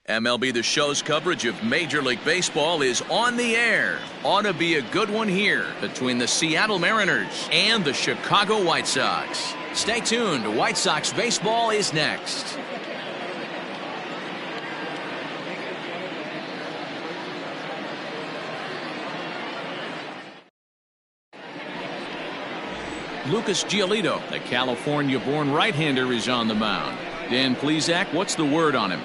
MLB The Show's coverage of Major League Baseball is on the air. Ought to be a good one here between the Seattle Mariners and the Chicago White Sox. Stay tuned. White Sox baseball is next. Lucas Giolito, the California-born right-hander, is on the mound. Dan Plesac, what's the word on him?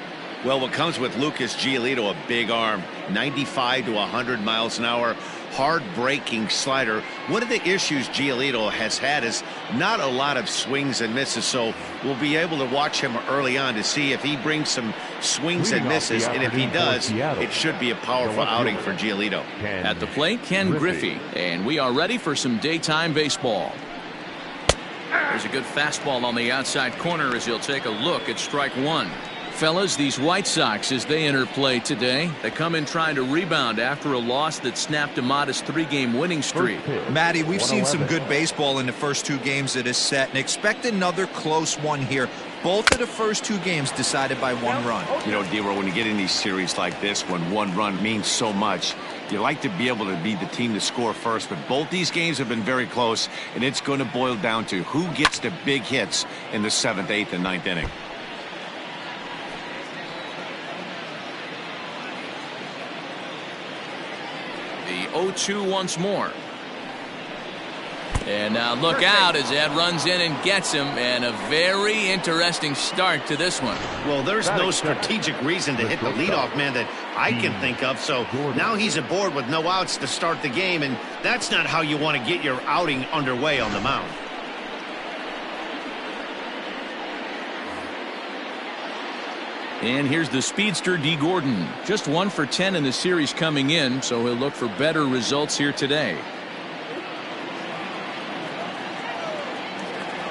Well, what comes with Lucas Giolito, a big arm, 95 to 100 miles an hour, hard-breaking slider. One of the issues Giolito has had is not a lot of swings and misses, so we'll be able to watch him early on to see if he brings some swings and misses, and if he does, it should be a powerful outing for Giolito. At the plate, Ken Griffey, and we are ready for some daytime baseball. There's a good fastball on the outside corner as he'll take a look at strike one. Fellas, these White Sox, as they enter play today, they come in trying to rebound after a loss that snapped a modest 3-game winning streak. Matty, we've seen some good baseball in the first 2 games of this set, and expect another close one here. Both of the first 2 games decided by 1 run. You know, D-Roll, when you get in these series like this, when 1 run means so much, you like to be able to be the team to score first, but both these games have been very close, and it's going to boil down to who gets the big hits in the 7th, 8th, and 9th inning. The 0-2 once more. And now look out as Ed runs in and gets him, and a very interesting start to this one. Well, there's no strategic reason to hit the leadoff man that I can think of, so now he's aboard with no outs to start the game, and that's not how you want to get your outing underway on the mound. And here's the speedster D. Gordon. Just 1 for 10 in the series coming in, so he'll look for better results here today.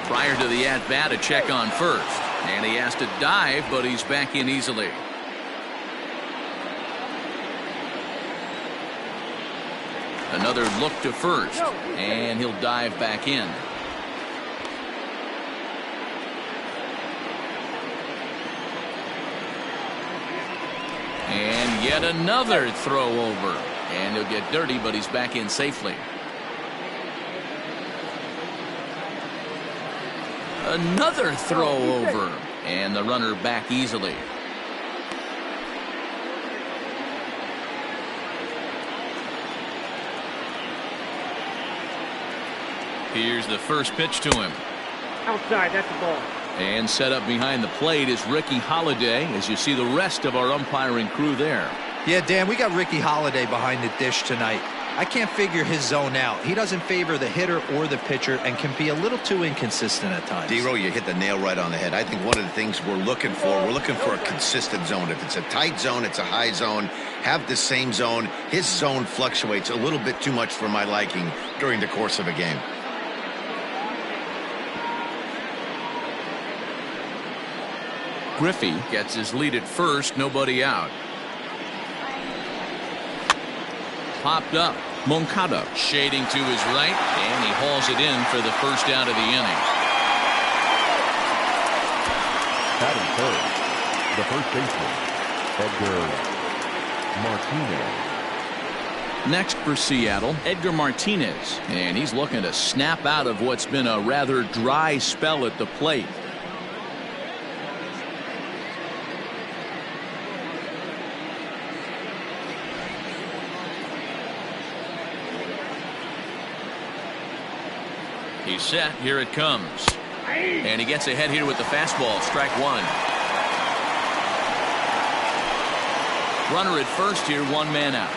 Prior to the at-bat, a check on first. And he has to dive, but he's back in easily. Another look to first, and he'll dive back in. And yet another throw over. And he'll get dirty, but he's back in safely. Another throw over. And the runner back easily. Here's the first pitch to him. Outside, that's the ball. And set up behind the plate is Ricky Holiday, as you see the rest of our umpiring crew there. Yeah, Dan, we got Ricky Holiday behind the dish tonight. I can't figure his zone out. He doesn't favor the hitter or the pitcher and can be a little too inconsistent at times. D-Row, you hit the nail right on the head. I think one of the things we're looking for a consistent zone. If it's a tight zone, it's a high zone. Have the same zone. His zone fluctuates a little bit too much for my liking during the course of a game. Griffey gets his lead at first, nobody out. Popped up. Moncada shading to his right, and he hauls it in for the first out of the inning. Batting third, the first baseman, Edgar Martinez. Next for Seattle, Edgar Martinez, and he's looking to snap out of what's been a rather dry spell at the plate. He's set. Here it comes. And he gets ahead here with the fastball. Strike 1. Runner at first here, 1 man out.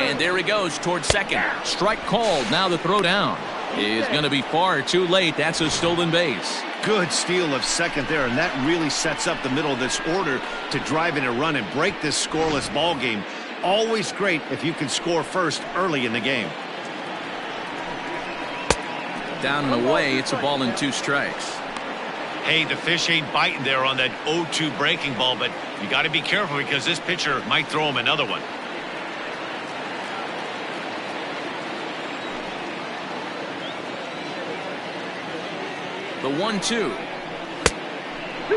And there he goes towards second. Strike called. Now the throw down is going to be far too late. That's a stolen base. Good steal of second there, and that really sets up the middle of this order to drive in a run and break this scoreless ball game. Always great if you can score first early in the game. Down and away, it's a ball and 2 strikes. Hey, the fish ain't biting there on that 0-2 breaking ball, but you got to be careful because this pitcher might throw him another one. The 1-2.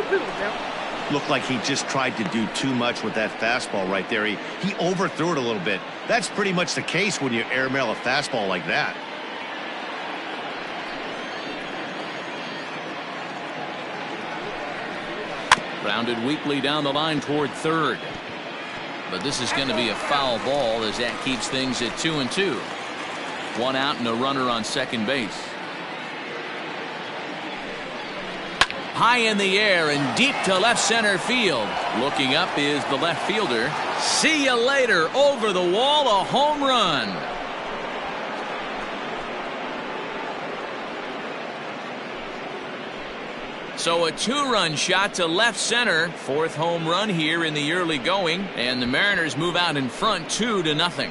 2-2, now. Looked like he just tried to do too much with that fastball right there. He overthrew it a little bit. That's pretty much the case when you airmail a fastball like that. Grounded weakly down the line toward third. But this is going to be a foul ball as that keeps things at 2-2. 1 out and a runner on second base. High in the air and deep to left center field. Looking up is the left fielder. See you later. Over the wall, a home run. So a 2-run shot to left center. 4th home run here in the early going. And the Mariners move out in front 2-0.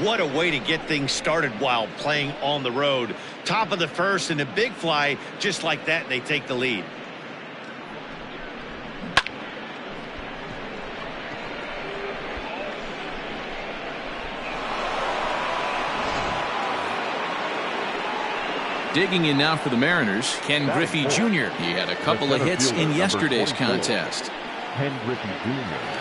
What a way to get things started while playing on the road. Top of the first and a big fly just like that, they take the lead. Digging in now for the Mariners, Ken Griffey Jr. He had a couple of hits in yesterday's contest. Ken Griffey Jr.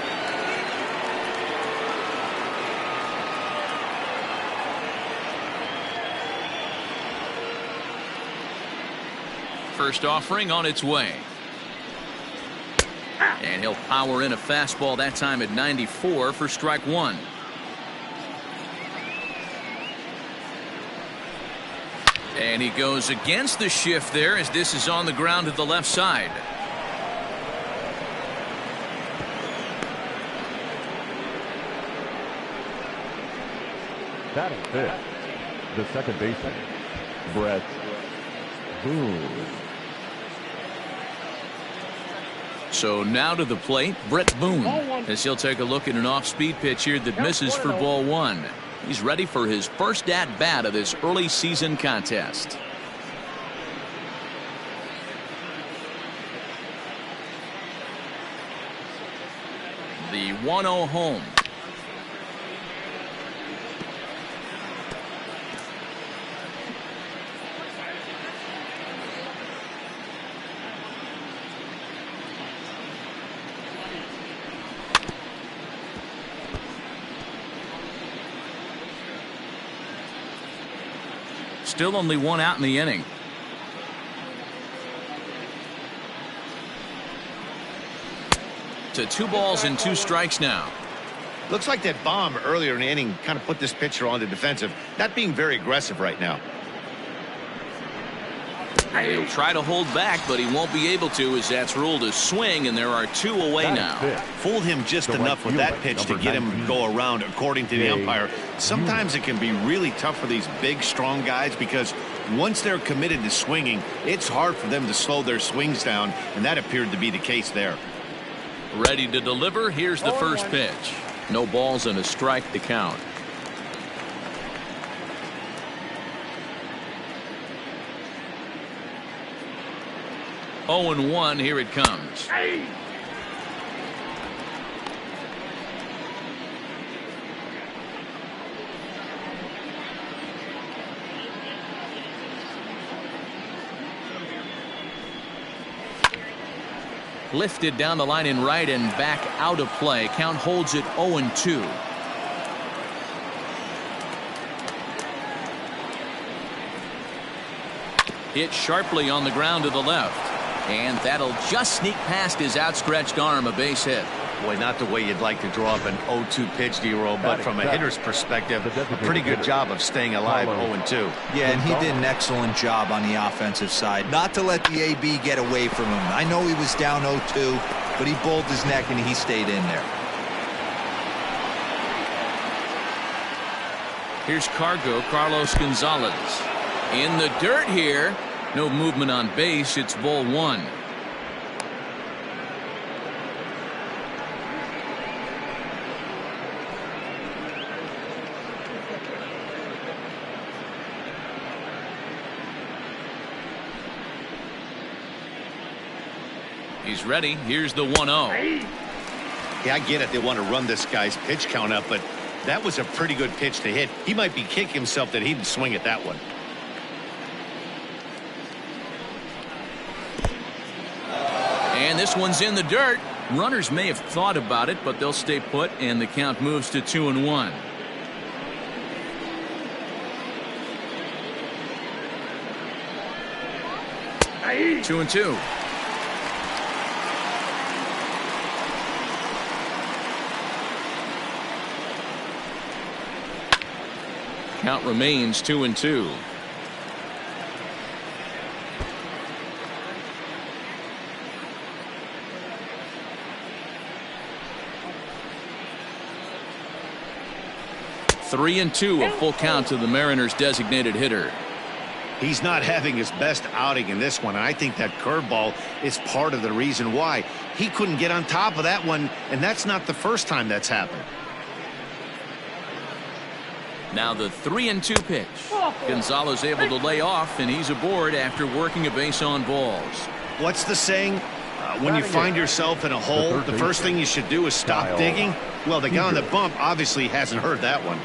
First offering on its way. And he'll power in a fastball that time at 94 for strike 1. And he goes against the shift there as this is on the ground to the left side. Batting fifth, the second baseman, Brett Boone. So now to the plate, Brett Boone, as he'll take a look at an off-speed pitch here that misses for ball 1. He's ready for his first at-bat of this early season contest. The 1-0 home. Still only 1 out in the inning. To 2 balls and 2 strikes now. Looks like that bomb earlier in the inning kind of put this pitcher on the defensive. Not being very aggressive right now. He'll try to hold back, but he won't be able to as that's ruled a swing, and there are 2 away now. Fooled him just enough with that pitch to get him to go around, according to the umpire. Sometimes it can be really tough for these big, strong guys because once they're committed to swinging, it's hard for them to slow their swings down, and that appeared to be the case there. Ready to deliver. Here's the first pitch. No balls and a strike to count. Oh, 0-1. Here it comes. Lifted down the line in right and back out of play. Count holds it 0-2. Hit sharply on the ground to the left. And that'll just sneak past his outstretched arm, a base hit. Boy, not the way you'd like to draw up an 0-2 pitch, D-roll, but from a hitter's perspective, a pretty good job of staying alive 0-2. Yeah, and he did an excellent job on the offensive side. Not to let the AB get away from him. I know he was down 0-2, but he bowled his neck and he stayed in there. Here's Carlos Gonzalez. In the dirt here. No movement on base. It's ball 1. He's ready. Here's the 1-0. Yeah, I get it. They want to run this guy's pitch count up, but that was a pretty good pitch to hit. He might be kicking himself that he didn't swing at that one. And this one's in the dirt. Runners may have thought about it, but they'll stay put, and the count moves to 2-1. Aye. 2-2. Count remains 2-2. Three and two, a full count to the Mariners' designated hitter. He's not having his best outing in this one. I think that curveball is part of the reason why. He couldn't get on top of that one, and that's not the first time that's happened. Now the 3-2 pitch. Gonzalo's able to lay off, and he's aboard after working a base on balls. What's the saying? When you find yourself in a hole, the first thing you should do is stop digging. Well, the guy on the bump obviously hasn't heard that one.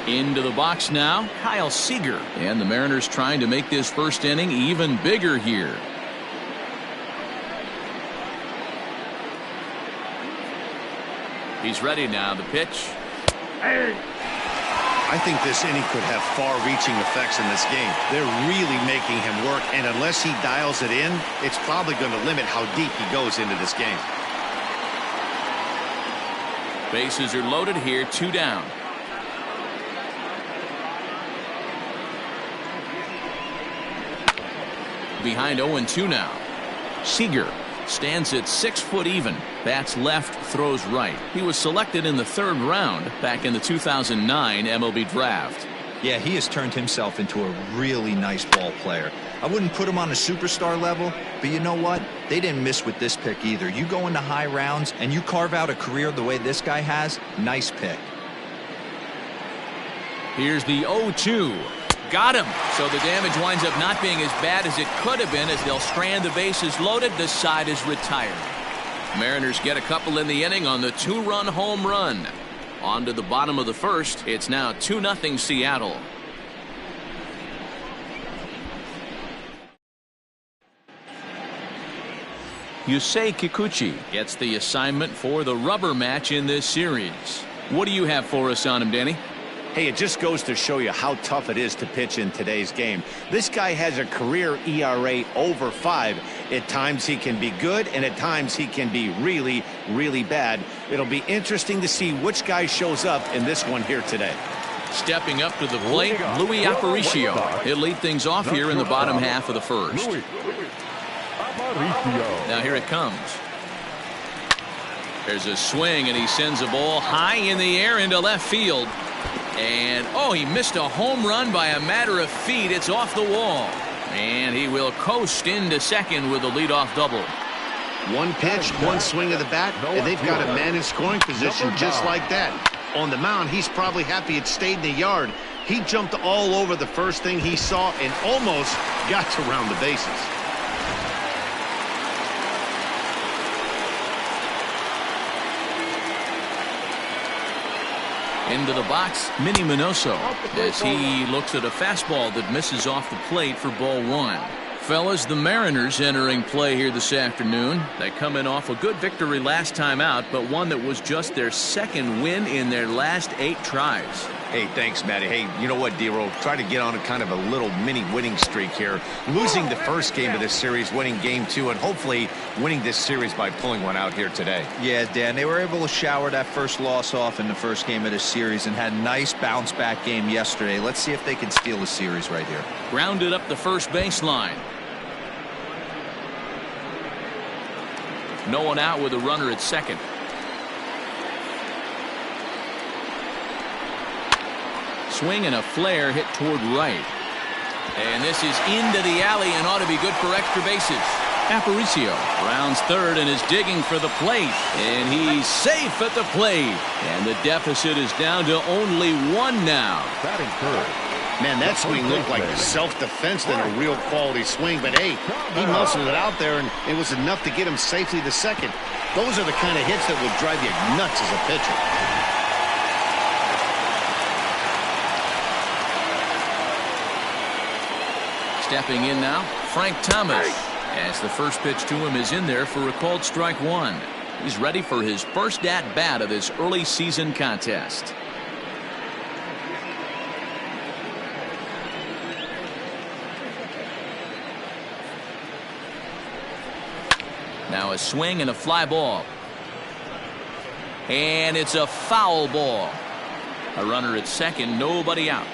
Into the box now, Kyle Seager. And the Mariners trying to make this first inning even bigger here. He's ready now. The pitch. I think this inning could have far-reaching effects in this game. They're really making him work, and unless he dials it in, it's probably going to limit how deep he goes into this game. Bases are loaded here, 2 down. Behind 0-2 now. Seager stands at 6 foot even. Bats left, throws right. He was selected in the 3rd round back in the 2009 MLB draft. Yeah, he has turned himself into a really nice ball player. I wouldn't put him on a superstar level, but you know what? They didn't miss with this pick either. You go into high rounds and you carve out a career the way this guy has, nice pick. Here's the 0-2. Got him. So the damage winds up not being as bad as it could have been as they'll strand the bases loaded. This side is retired. Mariners get a couple in the inning on the 2-run home run. On to the bottom of the first. It's now 2-0 Seattle. Yusei Kikuchi gets the assignment for the rubber match in this series. What do you have for us on him, Danny? Hey, it just goes to show you how tough it is to pitch in today's game. This guy has a career ERA over 5. At times he can be good, and at times he can be really, really bad. It'll be interesting to see which guy shows up in this one here today. Stepping up to the plate, Louis Aparicio. He'll lead things off here in the bottom half of the first. Now here it comes. There's a swing, and he sends a ball high in the air into left field. And, oh, he missed a home run by a matter of feet. It's off the wall. And he will coast into second with a leadoff double. One pitch, one swing of the bat, and they've got a man in scoring position just like that. On the mound, he's probably happy it stayed in the yard. He jumped all over the first thing he saw and almost got to round the bases. Into the box, Minnie Minoso, as he looks at a fastball that misses off the plate for ball 1. Fellas, the Mariners entering play here this afternoon. They come in off a good victory last time out, but one that was just their 2nd win in their last 8 tries. Hey, thanks, Matty. Hey, you know what, D-Roll? Try to get on a kind of a little mini winning streak here. Losing the first game of this series, winning game 2, and hopefully winning this series by pulling one out here today. Yeah, Dan, they were able to shower that first loss off in the first game of this series and had a nice bounce-back game yesterday. Let's see if they can steal the series right here. Grounded up the first baseline. No one out with a runner at second. Swing and a flare hit toward right. And this is into the alley and ought to be good for extra bases. Aparicio rounds third and is digging for the plate. And he's safe at the plate. And the deficit is down to only 1 now. Batting third. Man, that swing looked like self-defense than a real quality swing. But, hey, he muscled it out there, and it was enough to get him safely to second. Those are the kind of hits that would drive you nuts as a pitcher. Stepping in now, Frank Thomas. As the first pitch to him is in there for a called strike one. He's ready for his first at-bat of this early season contest. Now a swing and a fly ball. And it's a foul ball. A runner at second, nobody out.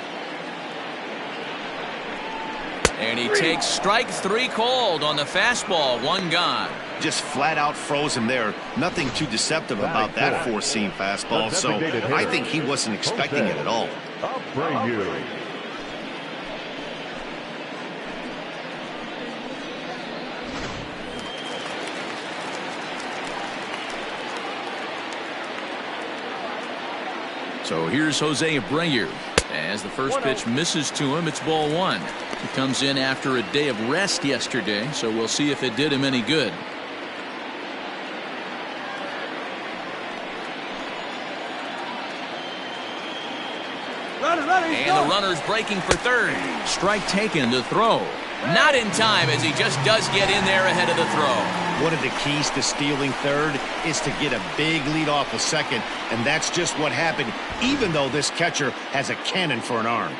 And he takes strike three called on the fastball, one gone. Just flat out froze him there. Nothing too deceptive about that four-seam fastball, so I think he wasn't expecting it at all. So here's Jose Abreu. As the first pitch misses to him, it's ball one. He comes in after a day of rest yesterday, so we'll see if it did him any good. And the runner's breaking for third. Strike taken to throw. Not in time, as he just does get in there ahead of the throw. One of the keys to stealing third is to get a big lead off of second, and that's just what happened, even though this catcher has a cannon for an arm.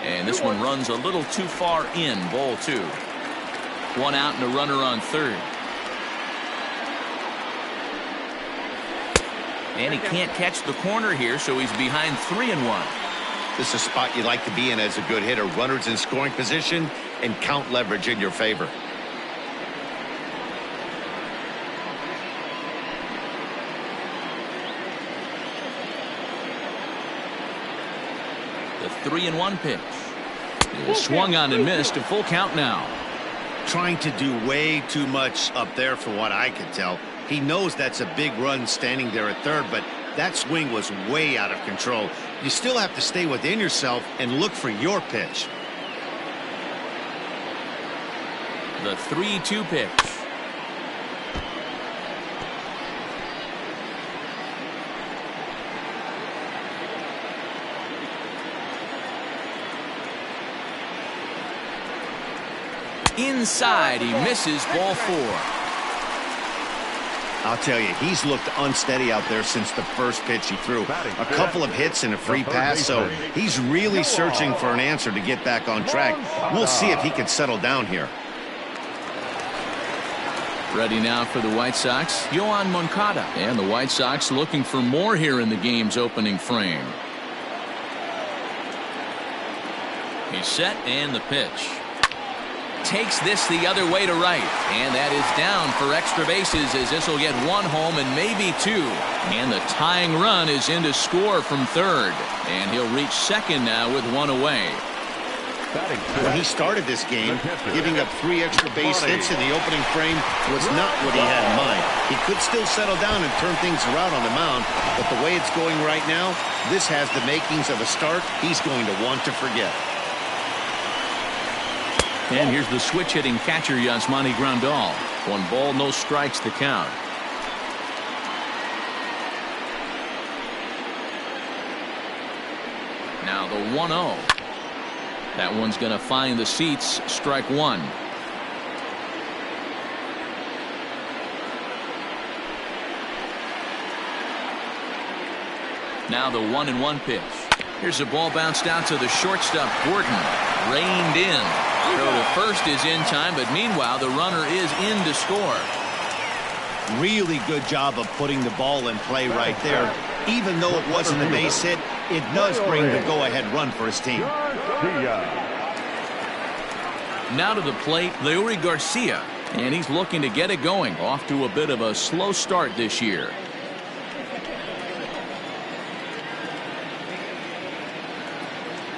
And this one runs a little too far in, ball two. One out and a runner on third. And he can't catch the corner here, so he's behind 3-1. This is a spot you like to be in as a good hitter. Runners in scoring position and count leverage in your favor. The 3-1 pitch is swung on and missed. A full count now. Trying to do way too much up there for what I can tell. He knows that's a big run standing there at third, but that swing was way out of control. You still have to stay within yourself and look for your pitch. The 3-2 pitch. Inside, he misses, ball four. I'll tell you, he's looked unsteady out there since the first pitch he threw. A couple of hits and a free pass, so he's really searching for an answer to get back on track. We'll see if he can settle down here. Ready now for the White Sox, Yoán Moncada. And the White Sox looking for more here in the game's opening frame. He's set, and the pitch. Takes this the other way to right, and that is down for extra bases, as this will get one home and maybe two. And the tying run is in to score from third, and he'll reach second now with one away. When he started this game, giving up 3 extra base hits in the opening frame was not what he had in mind. He could still settle down and turn things around on the mound, but the way it's going right now, this has the makings of a start he's going to want to forget. And here's the switch-hitting catcher, Yasmani Grandal. 1 ball, no strikes to count. Now the 1-0. That one's going to find the seats. Strike one. Now the 1-1 pitch. Here's a ball bounced out to the shortstop, Gordon. Reined in. Throw to first is in time, but meanwhile the runner is in to score. Really good job of putting the ball in play right there. Even though it wasn't a base hit, it does bring the go-ahead run for his team. Now to the plate, Leury Garcia, and he's looking to get it going. Off to a bit of a slow start this year.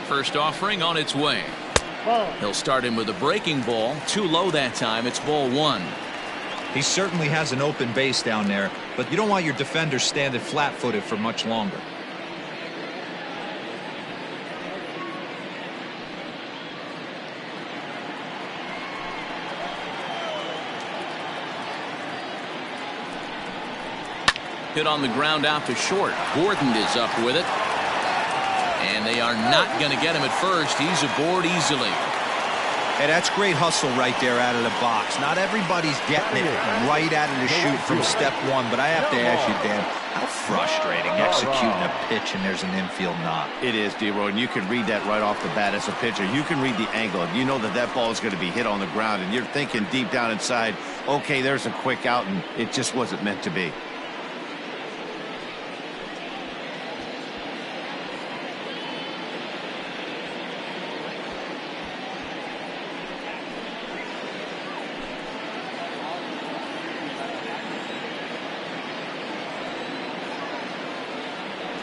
First offering on its way. He'll start him with a breaking ball. Too low that time. It's ball one. He certainly has an open base down there, but you don't want your defender standing flat-footed for much longer. Hit on the ground out to short. Gordon is up with it. And they are not going to get him at first. He's aboard easily. Hey, that's great hustle right there out of the box. Not everybody's getting it right out of the chute from step one, but I have to ask you, Dan, how frustrating executing a pitch and there's an infield knock. It is, D-Roy, and you can read that right off the bat as a pitcher. You can read the angle. You know that that ball is going to be hit on the ground, and you're thinking deep down inside, okay, there's a quick out, and it just wasn't meant to be.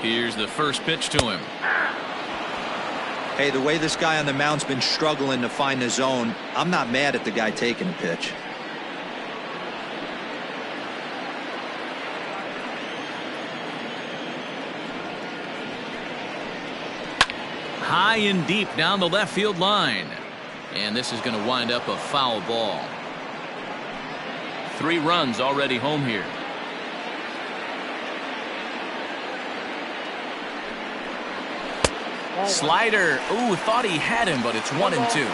Here's the first pitch to him. Hey, the way this guy on the mound's been struggling to find the zone, I'm not mad at the guy taking a pitch. High and deep down the left field line. And this is going to wind up a foul ball. 3 runs already home here. Slider. Ooh, thought he had him, but it's 1-2.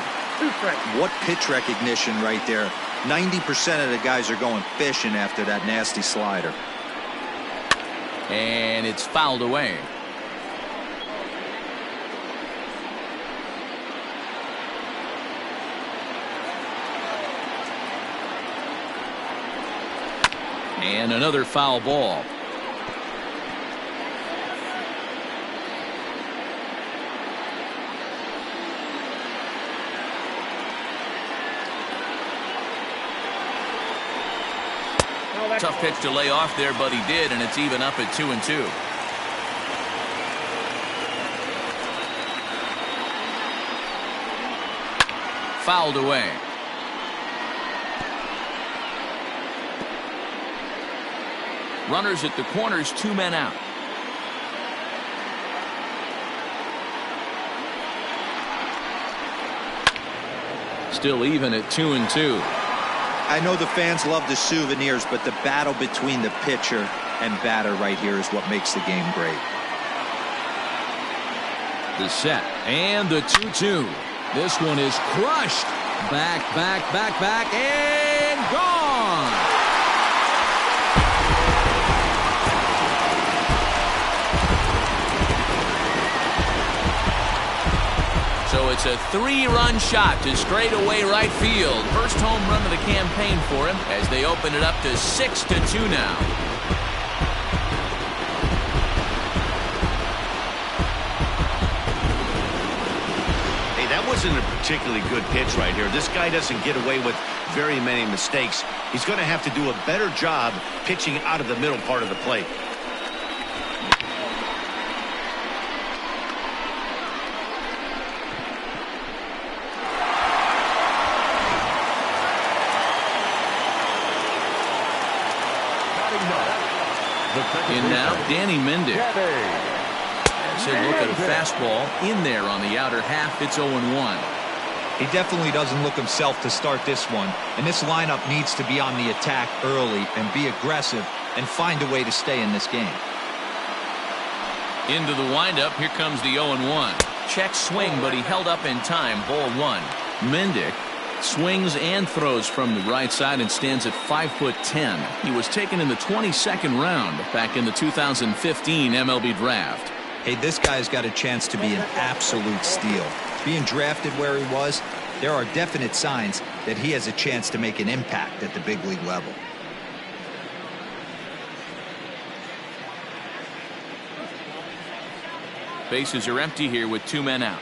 What pitch recognition right there. 90% of the guys are going fishing after that nasty slider. And it's fouled away. And another foul ball. Tough pitch to lay off there, but he did, and it's even up at 2-2. Fouled away. Runners at the corners, 2 men out. Still even at 2-2. I know the fans love the souvenirs, but the battle between the pitcher and batter right here is what makes the game great. The set and the 2-2. This one is crushed. Back, and gone. So it's a 3-run shot to straightaway right field. First home run of the campaign for him as they open it up to 6-2 now. Hey, that wasn't a particularly good pitch right here. This guy doesn't get away with very many mistakes. He's going to have to do a better job pitching out of the middle part of the plate. And now Danny Mendick. As he'll look at a fastball in there on the outer half. It's 0-1. He definitely doesn't look himself to start this one, and this lineup needs to be on the attack early and be aggressive and find a way to stay in this game. Into the windup. Here comes the 0-1. Check swing, but he held up in time. Ball 1. Mendick swings and throws from the right side and stands at 5'10". He was taken in the 22nd round back in the 2015 MLB draft. Hey, this guy's got a chance to be an absolute steal. Being drafted where he was, there are definite signs that he has a chance to make an impact at the big league level. Bases are empty here with 2 men out.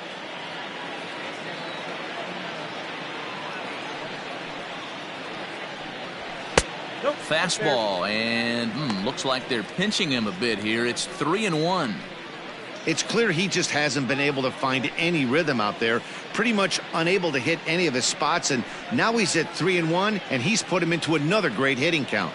Fastball, and looks like they're pinching him a bit here. It's 3-1. It's clear he just hasn't been able to find any rhythm out there. Pretty much unable to hit any of his spots, and now he's at 3-1, and he's put him into another great hitting count.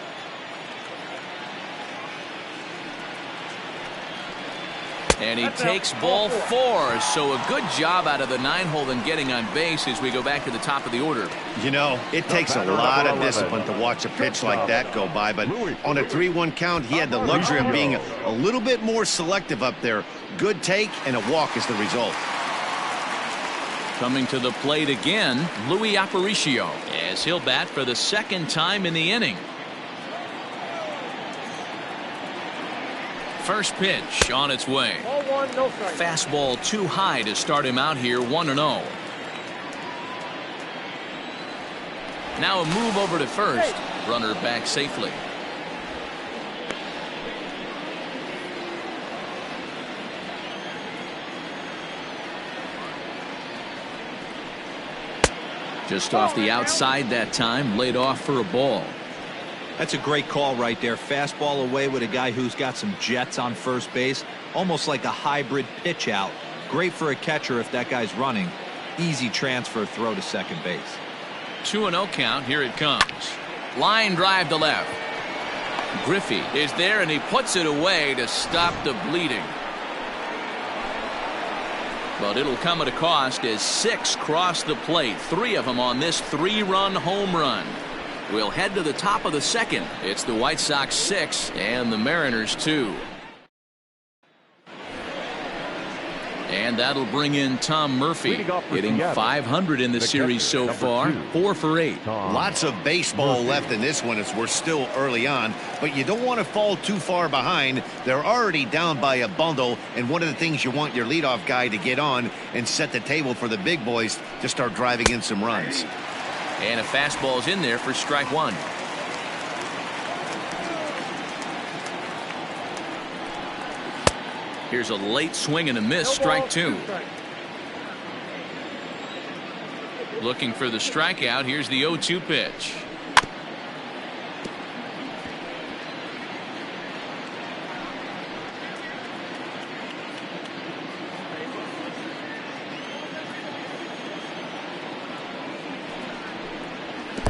And he takes ball 4. So a good job out of the 9-hole and getting on base as we go back to the top of the order. You know, it takes a lot of discipline to watch a pitch like that go by, but on a 3-1 count, he had the luxury of being a little bit more selective up there. Good take, and a walk is the result. Coming to the plate again, Luis Aparicio, as he'll bat for the second time in the inning. First pitch on its way. Ball 1, no strike. Fastball too high to start him out here, 1-0. Now a move over to first. Runner back safely. Just off the outside that time, laid off for a ball. That's a great call right there. Fastball away with a guy who's got some jets on first base. Almost like a hybrid pitch out. Great for a catcher if that guy's running. Easy transfer throw to second base. 2-0 count. Here it comes. Line drive to left. Griffey is there and he puts it away to stop the bleeding. But it'll come at a cost as 6 cross the plate. 3 of them on this 3-run home run. We'll head to the top of the second. It's the White Sox 6 and the Mariners 2. And that'll bring in Tom Murphy, hitting .500 in the series so far, 4 for 8. Lots of baseball left in this one as we're still early on, but you don't want to fall too far behind. They're already down by a bundle, and one of the things you want your leadoff guy to get on and set the table for the big boys to start driving in some runs. And a fastball's in there for strike 1. Here's a late swing and a miss, strike 2. Looking for the strikeout. Here's the 0-2 pitch.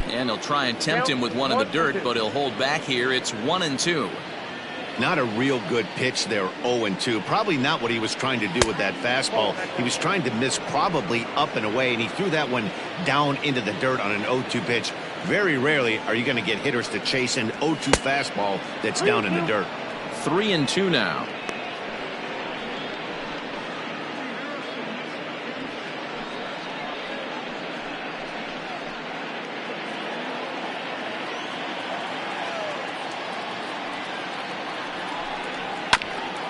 And he'll try and tempt him with one in the dirt, but he'll hold back here. It's 1-2. Not a real good pitch there, 0-2. Probably not what he was trying to do with that fastball. He was trying to miss probably up and away, and he threw that one down into the dirt on an 0-2 pitch. Very rarely are you going to get hitters to chase an 0-2 fastball that's down in the dirt. 3-2 now.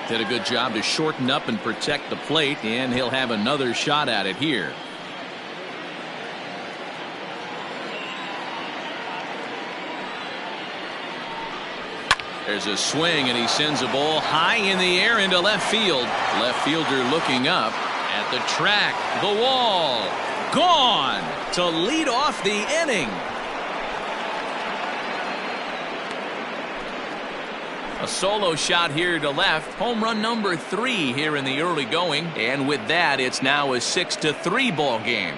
Did a good job to shorten up and protect the plate, and he'll have another shot at it here. There's a swing, and he sends a ball high in the air into left field. Left fielder looking up at the track. The wall. Gone to lead off the inning. A solo shot here to left. Home run number 3 here in the early going. And with that, it's now a 6-3 ball game.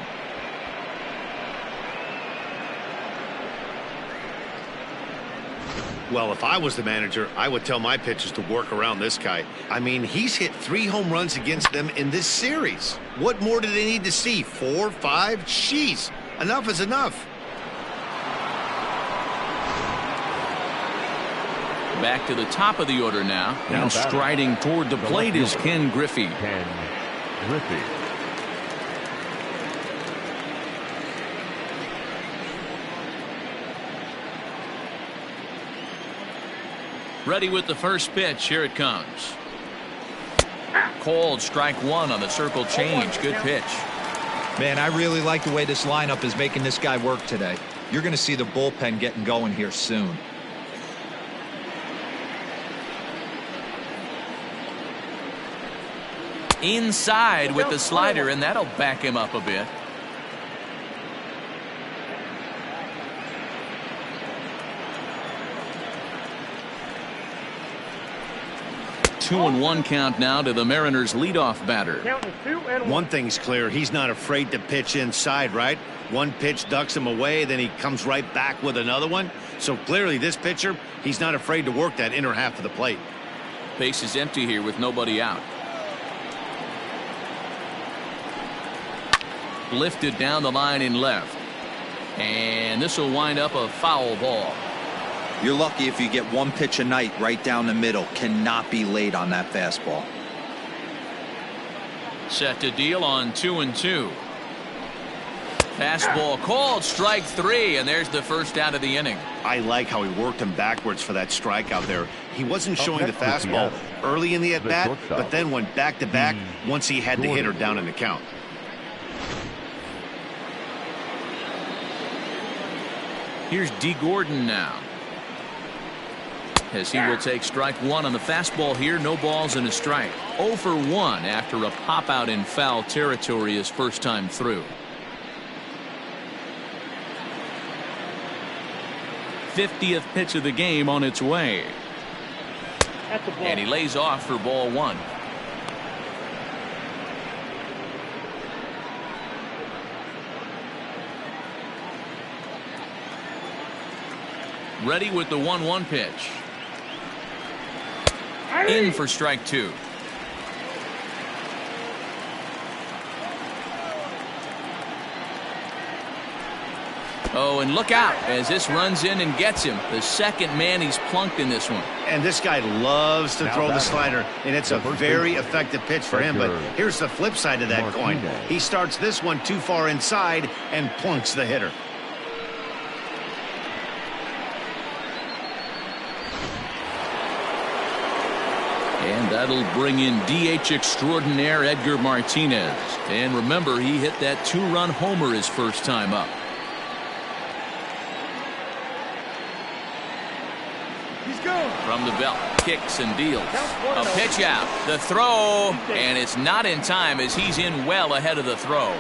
Well, if I was the manager, I would tell my pitchers to work around this guy. I mean, he's hit 3 home runs against them in this series. What more do they need to see? 4, 5? Jeez, enough is enough. Back to the top of the order now. Now striding toward the plate is Ken Griffey. Ken Griffey. Ready with the first pitch. Here it comes. Called strike 1 on the circle change. Good pitch. Man, I really like the way this lineup is making this guy work today. You're going to see the bullpen getting going here soon. Inside with the slider, and that'll back him up a bit. Two and 1 count now to the Mariners leadoff batter. One thing's clear, he's not afraid to pitch inside, right? One pitch ducks him away, then he comes right back with another one. So clearly this pitcher, he's not afraid to work that inner half of the plate. Base is empty here with nobody out. lifted down the line in left. And this will wind up a foul ball. You're lucky if you get one pitch a night right down the middle. Cannot be late on that fastball. Set to deal on 2-2. Fastball called, strike 3, and there's the first out of the inning. I like how he worked him backwards for that strikeout there. He wasn't showing the fastball early in the at-bat, but then went back-to-back once he had the hitter down in the count. Here's D. Gordon now, as he will take strike 1 on the fastball here. No balls and a strike. 0 for 1 after a pop out in foul territory his first time through. 50th pitch of the game on its way. And he lays off for ball 1. Ready with the 1-1 pitch. In for strike 2. Oh, and look out as this runs in and gets him. The second man he's plunked in this one. And this guy loves to throw the slider, and it's a very effective pitch for him. But here's the flip side of that coin. He starts this one too far inside and plunks the hitter. And that'll bring in DH extraordinaire Edgar Martinez. And remember, he hit that 2-run homer his first time up. From the belt, kicks and deals. A pitch out, the throw, and it's not in time as he's in well ahead of the throw.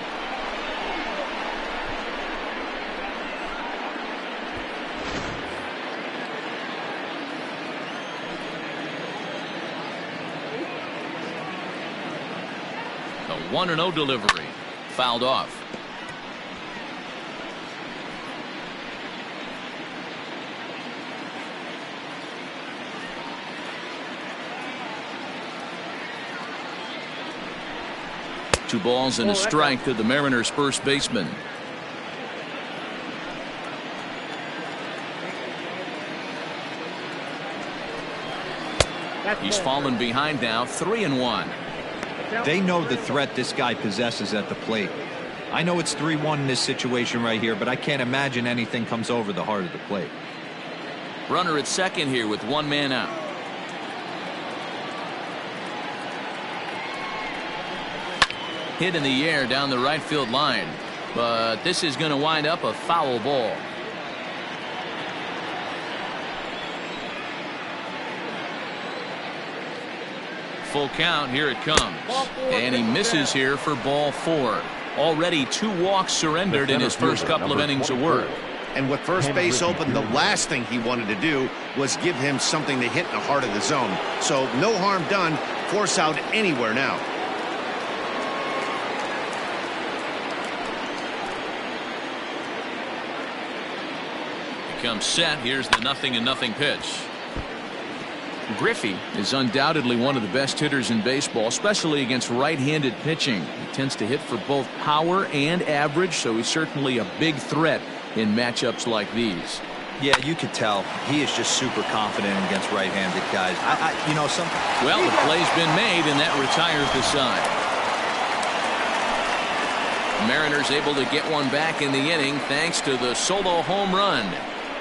A 1-0 delivery, fouled off. Two balls and a strike to the Mariners' first baseman. He's fallen behind now, 3-1. They know the threat this guy possesses at the plate. I know it's 3-1 in this situation right here, but I can't imagine anything comes over the heart of the plate. Runner at second here with 1 man out. Hit in the air down the right field line, but this is going to wind up a foul ball. Full count, here it comes, and he misses here for ball 4. Already 2 walks surrendered in his first couple of innings of work. And with first base open, the last thing he wanted to do was give him something to hit in the heart of the zone. So no harm done. Force out anywhere now. Comes set. Here's the 0-0 pitch. Griffey is undoubtedly one of the best hitters in baseball, especially against right-handed pitching. He tends to hit for both power and average, so he's certainly a big threat in matchups like these. Yeah, you could tell he is just super confident against right-handed guys. You know, well, the play's been made, and that retires the side. Mariners able to get one back in the inning thanks to the solo home run.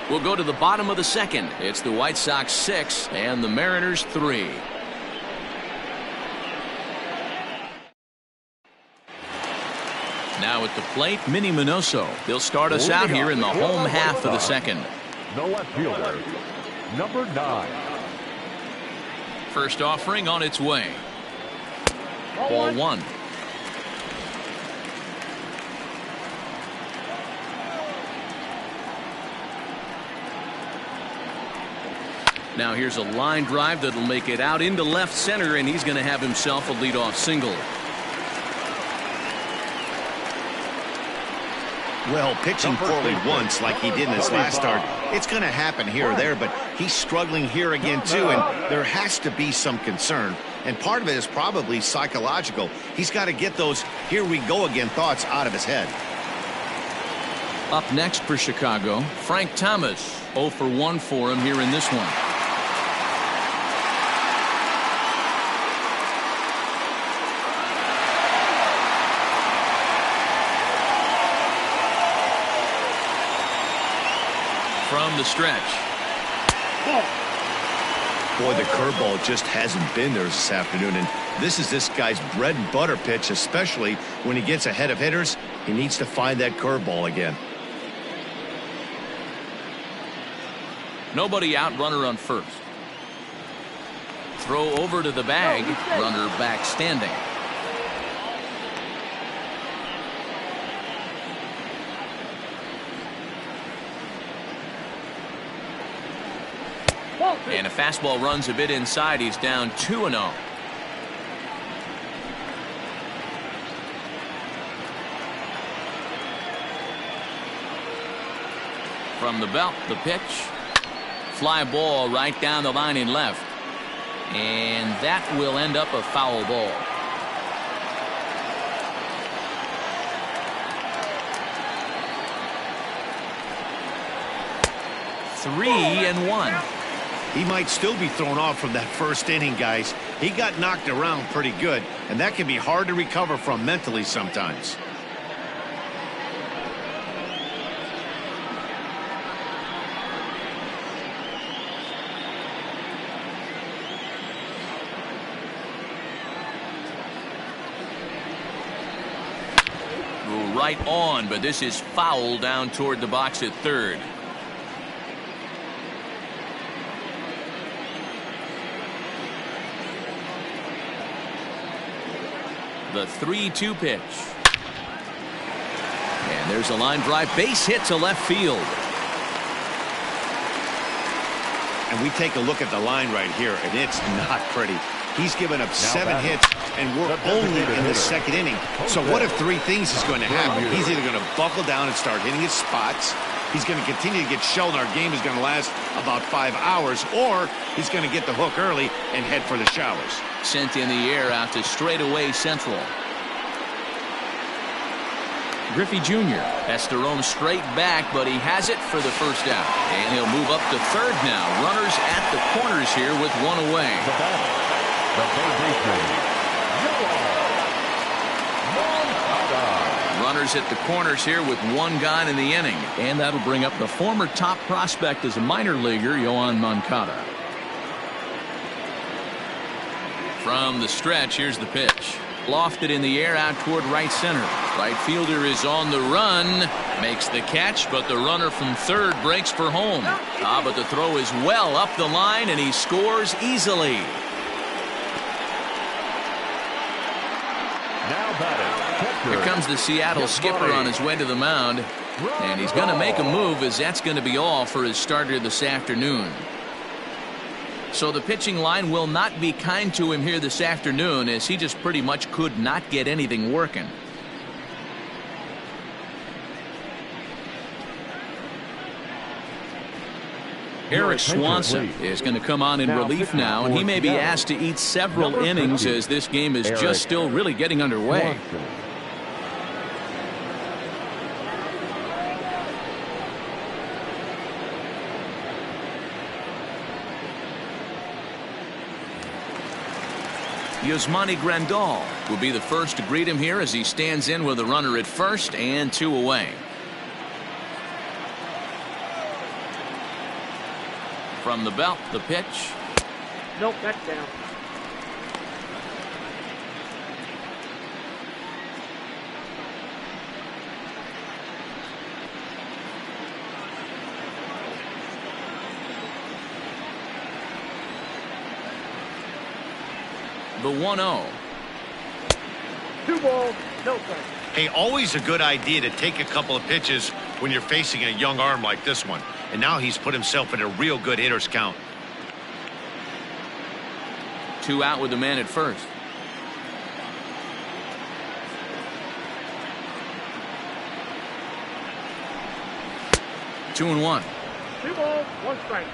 We'll go to the bottom of the second. It's the White Sox 6 and the Mariners 3. Now at the plate, Minnie Minoso. They'll start us out here in the home half of the second. The left fielder, number 9. First offering on its way. Ball 1. Now here's a line drive that'll make it out into left center, and he's going to have himself a leadoff single. Well, pitching poorly once like he did in his last start, it's going to happen here or there, but he's struggling here again too, and there has to be some concern. And part of it is probably psychological. He's got to get those "here we go again" thoughts out of his head. Up next for Chicago, Frank Thomas. 0 for 1 for him here in this one. From the stretch. Boy, the curveball just hasn't been there this afternoon, and this is this guy's bread and butter pitch, especially when he gets ahead of hitters. He needs to find that curveball again. Nobody out, runner on first. Throw over to the bag, runner back standing. And a fastball runs a bit inside. He's down 2-0. From the belt, the pitch. Fly ball right down the line in left. And that will end up a foul ball. Three and one. He might still be thrown off from that first inning, guys. He got knocked around pretty good, and that can be hard to recover from mentally sometimes. Right on, but this is foul down toward the box at third. The 3-2 pitch. And there's a line drive, base hit to left field. And we take a look at the line right here, and it's not pretty. He's given up 7 hits, and we're only in the second inning. So what if 3 things is going to happen? He's either going to buckle down and start hitting his spots, he's going to continue to get shelled, and our game is going to last about 5 hours, or he's going to get the hook early and head for the showers. Sent in the air out to straightaway central. Griffey Jr. has to roam straight back, but he has it for the first out. And he'll move up to third now. Runners at the corners here with 1 away. The third baseman, Runners at the corners here with 1 gone in the inning. And that'll bring up the former top prospect as a minor leaguer, Yoan Moncada. From the stretch, here's the pitch. Lofted in the air out toward right center. Right fielder is on the run. Makes the catch, but the runner from third breaks for home. But the throw is well up the line, and he scores easily. Here comes the Seattle skipper on his way to the mound. And he's going to make a move, as that's going to be all for his starter this afternoon. So the pitching line will not be kind to him here this afternoon, as he just pretty much could not get anything working. Eric Swanson is going to come on in relief now, and he may be asked to eat several innings as this game is just still really getting underway. Yasmani Grandal will be the first to greet him here as he stands in with a runner at first and 2 away. From the belt, the pitch. Nope, that's down. The 1-0. 2 balls, no strikes. Hey, always a good idea to take a couple of pitches when you're facing a young arm like this one. And now he's put himself in a real good hitter's count. 2 out with the man at first. 2-1. 2 balls, 1 strike.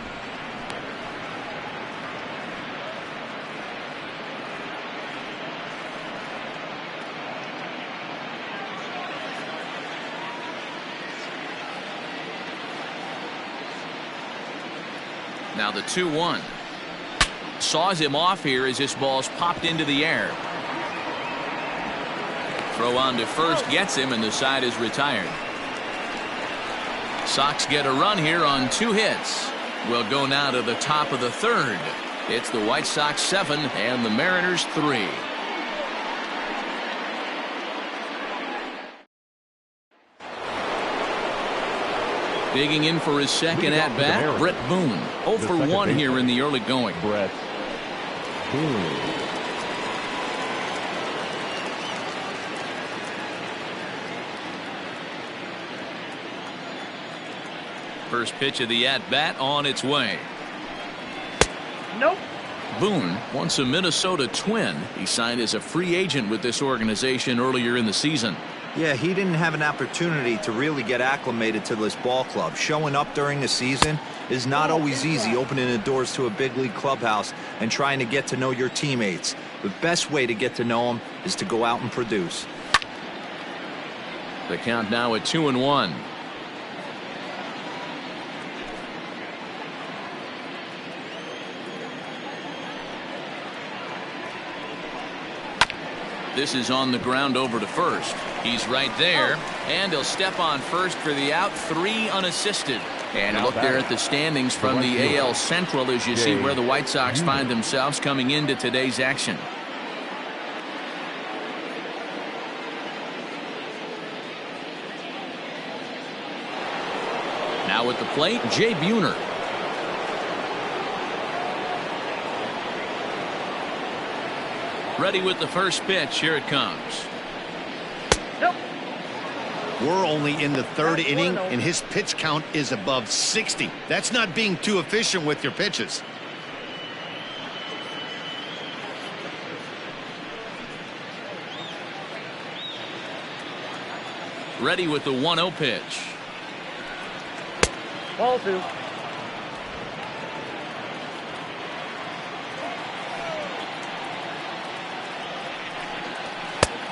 Now the 2-1. Saws him off here as this ball's popped into the air. Throw on to first gets him, and the side is retired. Sox get a run here on 2 hits. We'll go now to the top of the 3rd. It's the White Sox 7 and the Mariners 3. Digging in for his second at bat, Brett Boone. 0 for 1 here in the early going. Brett Boone. First pitch of the at bat on its way. Nope. Boone, once a Minnesota Twin, he signed as a free agent with this organization earlier in the season. Yeah, he didn't have an opportunity to really get acclimated to this ball club. Showing up during the season is not always easy, opening the doors to a big league clubhouse and trying to get to know your teammates. The best way to get to know them is to go out and produce. The count now at 2-1. This is on the ground over to first. He's right there, and he'll step on first for the out. 3 unassisted. And look there at the standings from the AL Central as you see where the White Sox find themselves coming into today's action. Now at the plate, Jay Buhner. Ready with the first pitch. Here it comes. Nope. We're only in the 3rd inning, and his pitch count is above 60. That's not being too efficient with your pitches. Ready with the 1-0 pitch. Ball 2.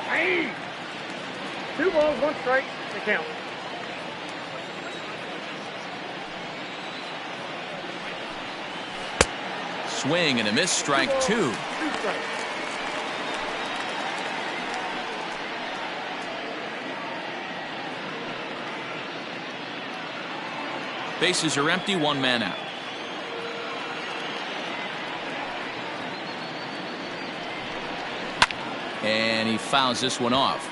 Hey! 2 balls, 1 strike. The count. Swing and a miss. Strike 2. 2 strikes. Bases are empty. 1 man out. And he fouls this one off.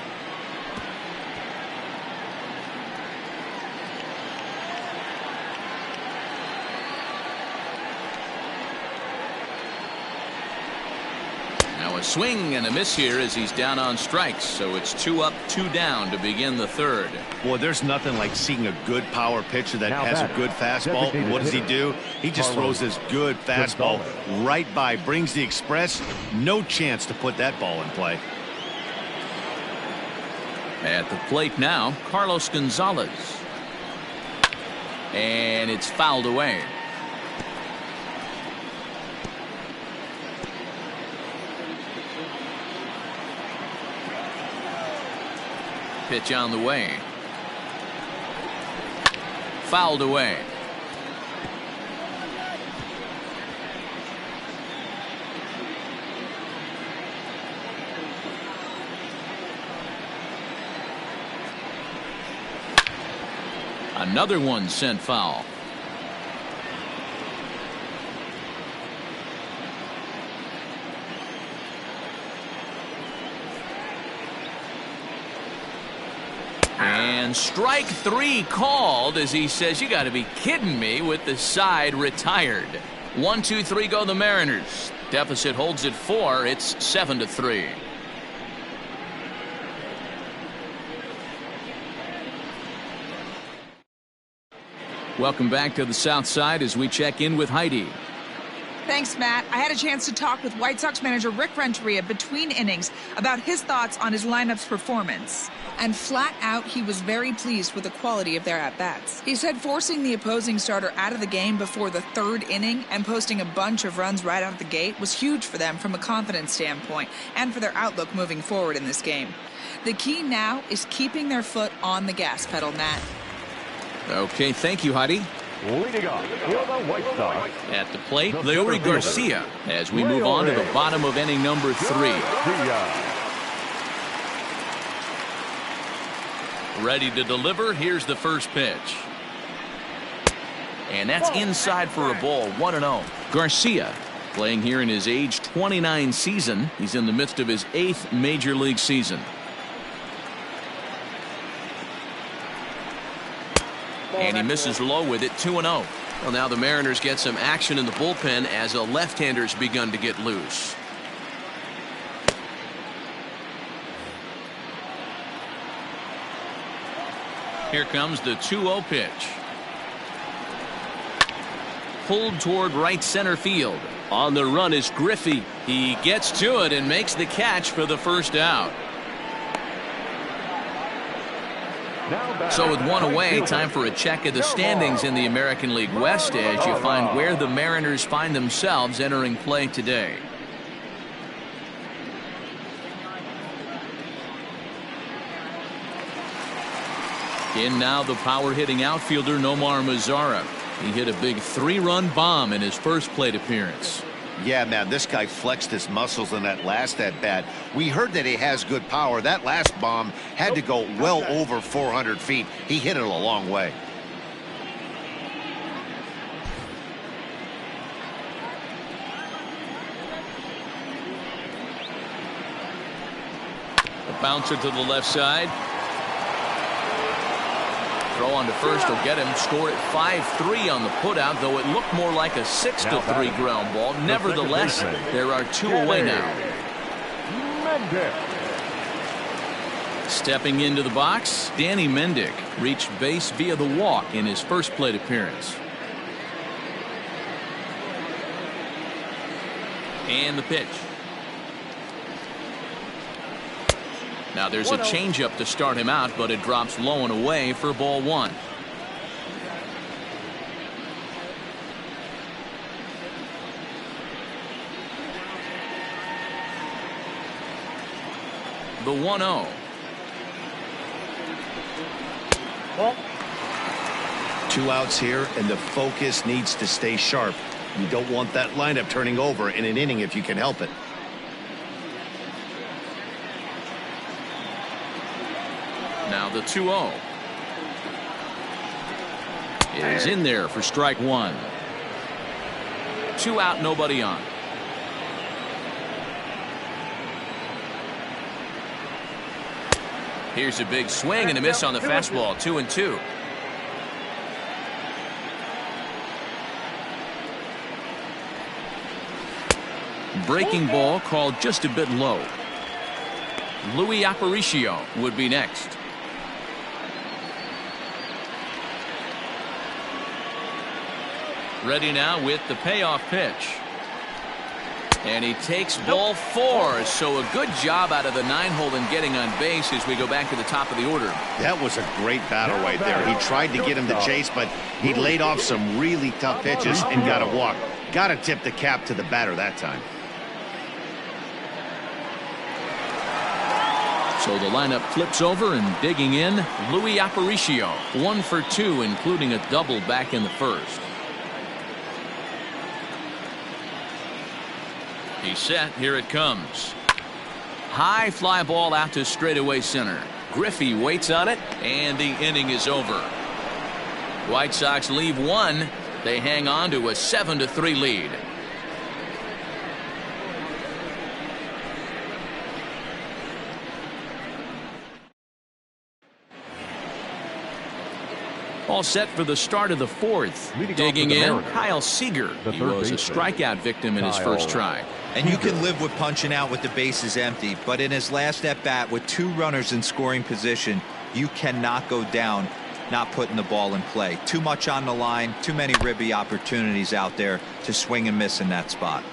Now a swing and a miss here as he's down on strikes. So it's 2 up, 2 down to begin the 3rd. Boy, there's nothing like seeing a good power pitcher that has a good fastball. What does he do? He just throws this good fastball right by, brings the express. No chance to put that ball in play. At the plate now, Carlos Gonzalez. And it's fouled away. Pitch on the way. Fouled away. Another one sent foul. And strike 3 called as he says, you got to be kidding me, with the side retired. 1, 2, 3 go the Mariners. Deficit holds at 4. It's 7-3. Welcome back to the South Side as we check in with Heidi. Thanks, Matt. I had a chance to talk with White Sox manager Rick Renteria between innings about his thoughts on his lineup's performance. And flat out, he was very pleased with the quality of their at-bats. He said forcing the opposing starter out of the game before the third inning and posting a bunch of runs right out of the gate was huge for them from a confidence standpoint and for their outlook moving forward in this game. The key now is keeping their foot on the gas pedal, Matt. Okay, thank you, Heidi. Leading off for the White Sox. At the plate, Leury Garcia, as we move on to the bottom of inning number 3. Ready to deliver. Here's the first pitch. And that's inside for a ball, 1-0. Garcia playing here in his age 29 season. He's in the midst of his 8th major league season. And he misses low with it, 2-0. Well, now the Mariners get some action in the bullpen as a left-hander's begun to get loose. Here comes the 2-0 pitch. Pulled toward right center field. On the run is Griffey. He gets to it and makes the catch for the first out. So with one away, time for a check of the standings in the American League West as you find where the Mariners find themselves entering play today. In now the power-hitting outfielder Nomar Mazara. He hit a big 3-run bomb in his first plate appearance. Yeah, man, this guy flexed his muscles in that last at-bat. We heard that he has good power. That last bomb had to go well over 400 feet. He hit it a long way. A bouncer to the left side. Throw on to first will get him. Score at 5-3 on the putout, though it looked more like a 6-3 ground ball. Nevertheless, there are 2 away now. Stepping into the box, Danny Mendick reached base via the walk in his first plate appearance. And the pitch. Now there's a changeup to start him out, but it drops low and away for ball 1. The 1-0. Two outs here, and the focus needs to stay sharp. You don't want that lineup turning over in an inning if you can help it. Now the 2-0 is in there for strike 1. 2 out, nobody on. Here's a big swing and a miss on the fastball, 2-2. Breaking ball called just a bit low. Louis Aparicio would be next. Ready now with the payoff pitch. And he takes ball 4. So a good job out of the 9-hole in getting on base as we go back to the top of the order. That was a great battle right there. He tried to get him to chase, but he laid off some really tough pitches and got a walk. Got to tip the cap to the batter that time. So the lineup flips over, and digging in, Louis Aparicio. 1 for 2, including a double back in the first. He's set. Here it comes. High fly ball out to straightaway center. Griffey waits on it, and the inning is over. White Sox leave 1. They hang on to a 7-3 lead. All set for the start of the 4th. Digging in, Kyle Seager. He was a strikeout victim in his first try. And you can live with punching out with the bases empty, but in his last at bat with 2 runners in scoring position, you cannot go down not putting the ball in play. Too much on the line, too many ribby opportunities out there to swing and miss in that spot.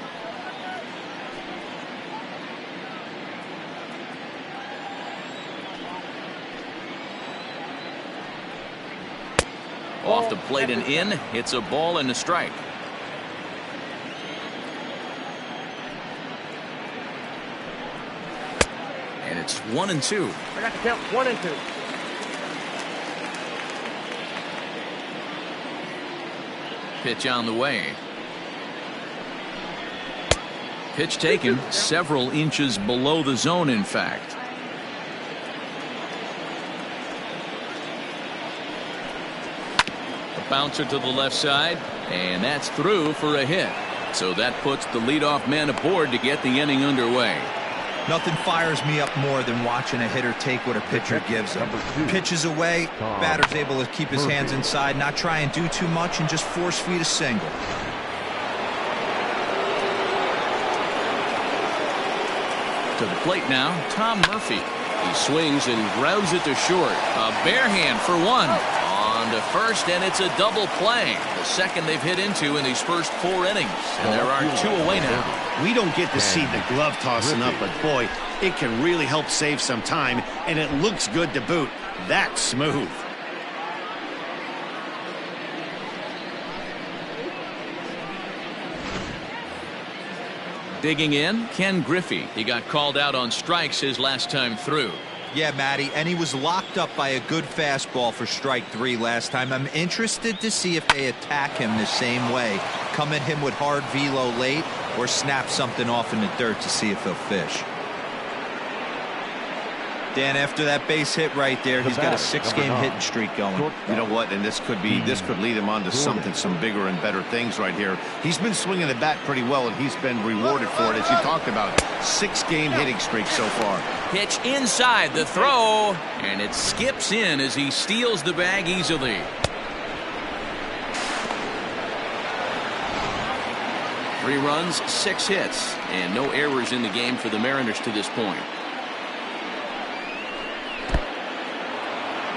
Off the plate and in. It's a ball and a strike. And it's 1-2. I got to count 1 and 2. Pitch on the way. Pitch taken several inches below the zone, in fact. A bouncer to the left side, and that's through for a hit. So that puts the leadoff man aboard to get the inning underway. Nothing fires me up more than watching a hitter take what a pitcher gives him. Pitches away, batter's able to keep his hands inside, not try and do too much, and just force feed a single. To the plate now, Tom Murphy. He swings and grounds it to short. A bare hand for one. On to first, and it's a double play. The second they've hit into in these first 4 innings. And there are 2 away now. We don't get to see the glove tossing up, but boy, it can really help save some time, and it looks good to boot. That's smooth. Digging in, Ken Griffey. He got called out on strikes his last time through. Yeah, Matty, and he was locked up by a good fastball for strike 3 last time. I'm interested to see if they attack him the same way. Come at him with hard velo late or snap something off in the dirt to see if he'll fish. Dan, after that base hit right there, he's got a 6-game hitting streak going. You know what? And this could lead him on to some bigger and better things right here. He's been swinging the bat pretty well, and he's been rewarded for it, as you talked about. 6-game hitting streak so far. Pitch inside the throw, and it skips in as he steals the bag easily. Three runs, 6 hits, and no errors in the game for the Mariners to this point.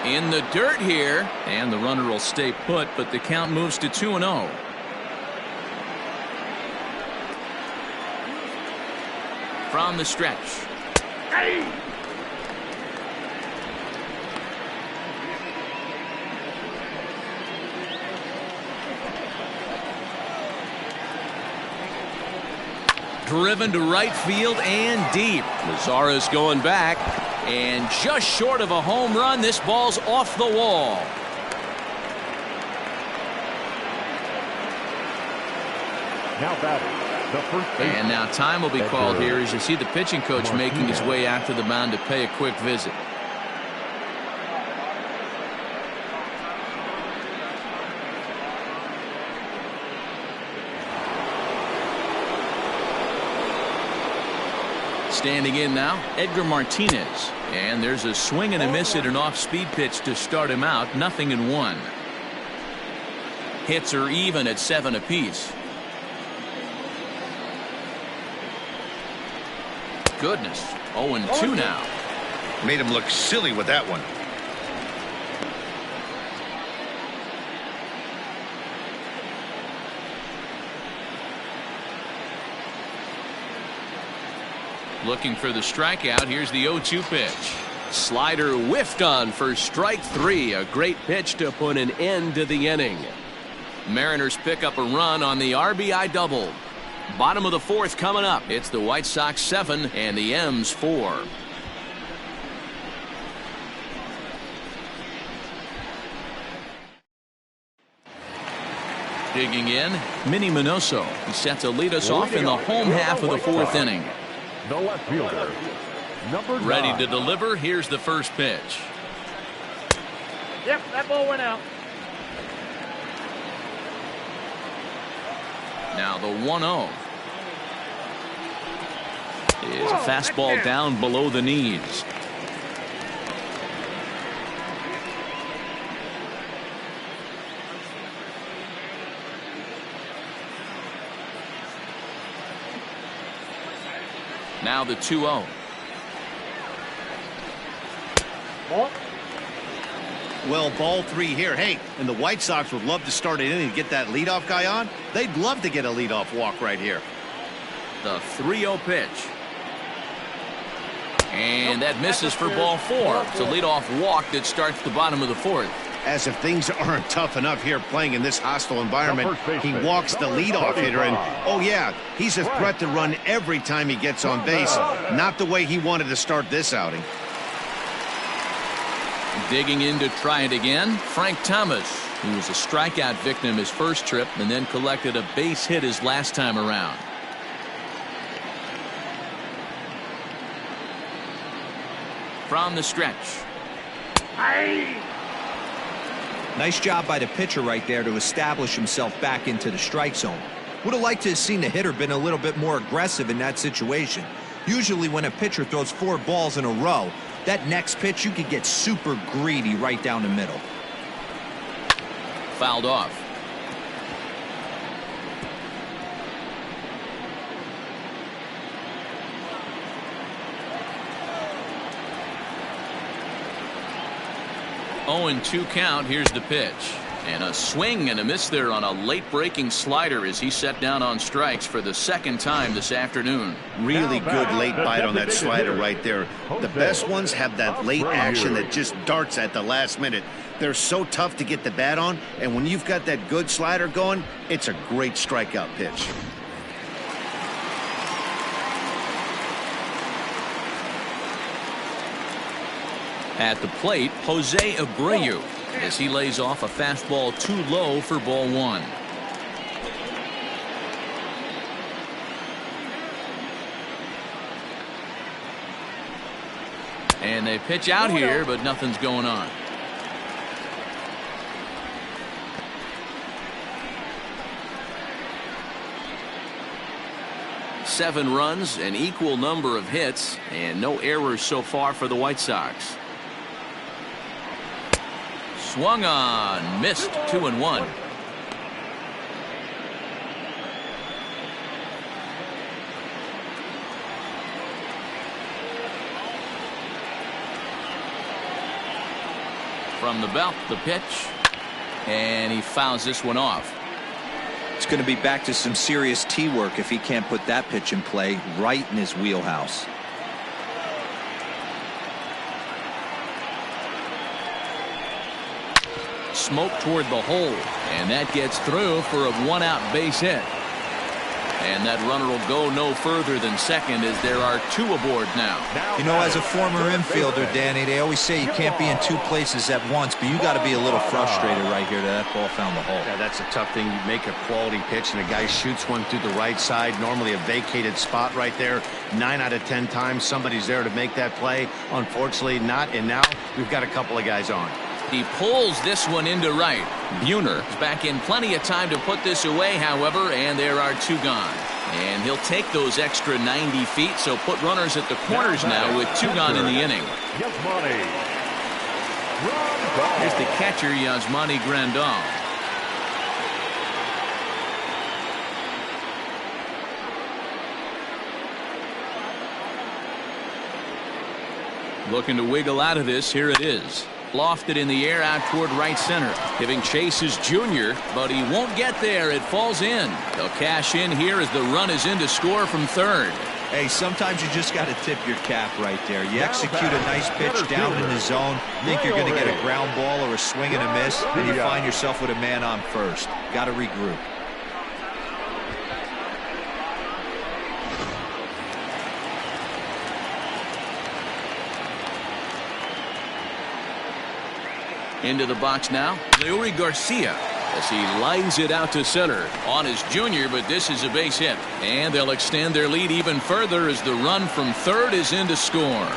In the dirt here, and the runner will stay put, but the count moves to 2-0. From the stretch. Hey! Driven to right field and deep. Mazara's going back. And just short of a home run, this ball's off the wall. Now batting, the first baseman. And now time will be called here as you see the pitching coach making his way out to the mound to pay a quick visit. Standing in now, Edgar Martinez. And there's a swing and a miss at an off-speed pitch to start him out. 0-1. Hits are even at 7 apiece. Goodness. 0-2 now. Made him look silly with that one. Looking for the strikeout. Here's the 0-2 pitch. Slider whiffed on for strike 3. A great pitch to put an end to the inning. Mariners pick up a run on the RBI double. Bottom of the 4th coming up. It's the White Sox 7 and the M's 4. Digging in, Minnie Minoso. He's set to lead us off in the home half of the 4th inning. The left fielder, number 9. Ready to deliver. Here's the first pitch. Yep, that ball went out. Now the 1-0 is a fastball down below the knees. Now the 2-0. Well, ball 3 here. Hey, and the White Sox would love to start an inning and get that leadoff guy on. They'd love to get a leadoff walk right here. The 3-0 pitch. And that misses for ball 4. It's a leadoff walk that starts the bottom of the 4th. As if things aren't tough enough here playing in this hostile environment, he walks the leadoff hitter, and oh yeah, he's a threat to run every time he gets on base. Not the way he wanted to start this outing. Digging in to try it again, Frank Thomas, who was a strikeout victim his first trip and then collected a base hit his last time around. From the stretch. Nice job by the pitcher right there to establish himself back into the strike zone. Would have liked to have seen the hitter been a little bit more aggressive in that situation. Usually when a pitcher throws 4 balls in a row, that next pitch you could get super greedy right down the middle. Fouled off. Oh, 0-2 count. Here's the pitch. And a swing and a miss there on a late breaking slider as he set down on strikes for the 2nd time this afternoon. Really good late bite on that slider right there. The best ones have that late action that just darts at the last minute. They're so tough to get the bat on, and when you've got that good slider going, it's a great strikeout pitch. At the plate, Jose Abreu, as he lays off a fastball too low for ball 1. And they pitch out here, but nothing's going on. Seven runs, an equal number of hits, and no errors so far for the White Sox. Swung on, missed, 2-1. From the belt, the pitch, and he fouls this one off. It's going to be back to some serious tee work if he can't put that pitch in play right in his wheelhouse. Smoke toward the hole, and that gets through for a 1-out base hit. And that runner will go no further than second as there are 2 aboard now. You know, as a former infielder, Danny, they always say you can't be in 2 places at once, but you got to be a little frustrated right here that ball found the hole. Yeah, that's a tough thing. You make a quality pitch and a guy shoots one through the right side, normally a vacated spot right there. 9 out of 10 times somebody's there to make that play. Unfortunately not, and now we've got a couple of guys on. He pulls this one into right. Buhner is back in plenty of time to put this away, however, and there are 2 gone. And he'll take those extra 90 feet, so put runners at the corners now with 2 gone in the inning. Here's the catcher, Yasmani Grandal. Looking to wiggle out of this. Here it is. Lofted in the air out toward right center. Giving chase is Junior, but he won't get there. It falls in. They'll cash in here as the run is in to score from third. Hey, sometimes you just got to tip your cap right there. You execute a nice pitch down in the zone, think you're going to get a ground ball or a swing and a miss, and you find yourself with a man on first. Got to regroup. Into the box now, Leury Garcia, as he lines it out to center. On is Junior, but this is a base hit. And they'll extend their lead even further as the run from third is in to score.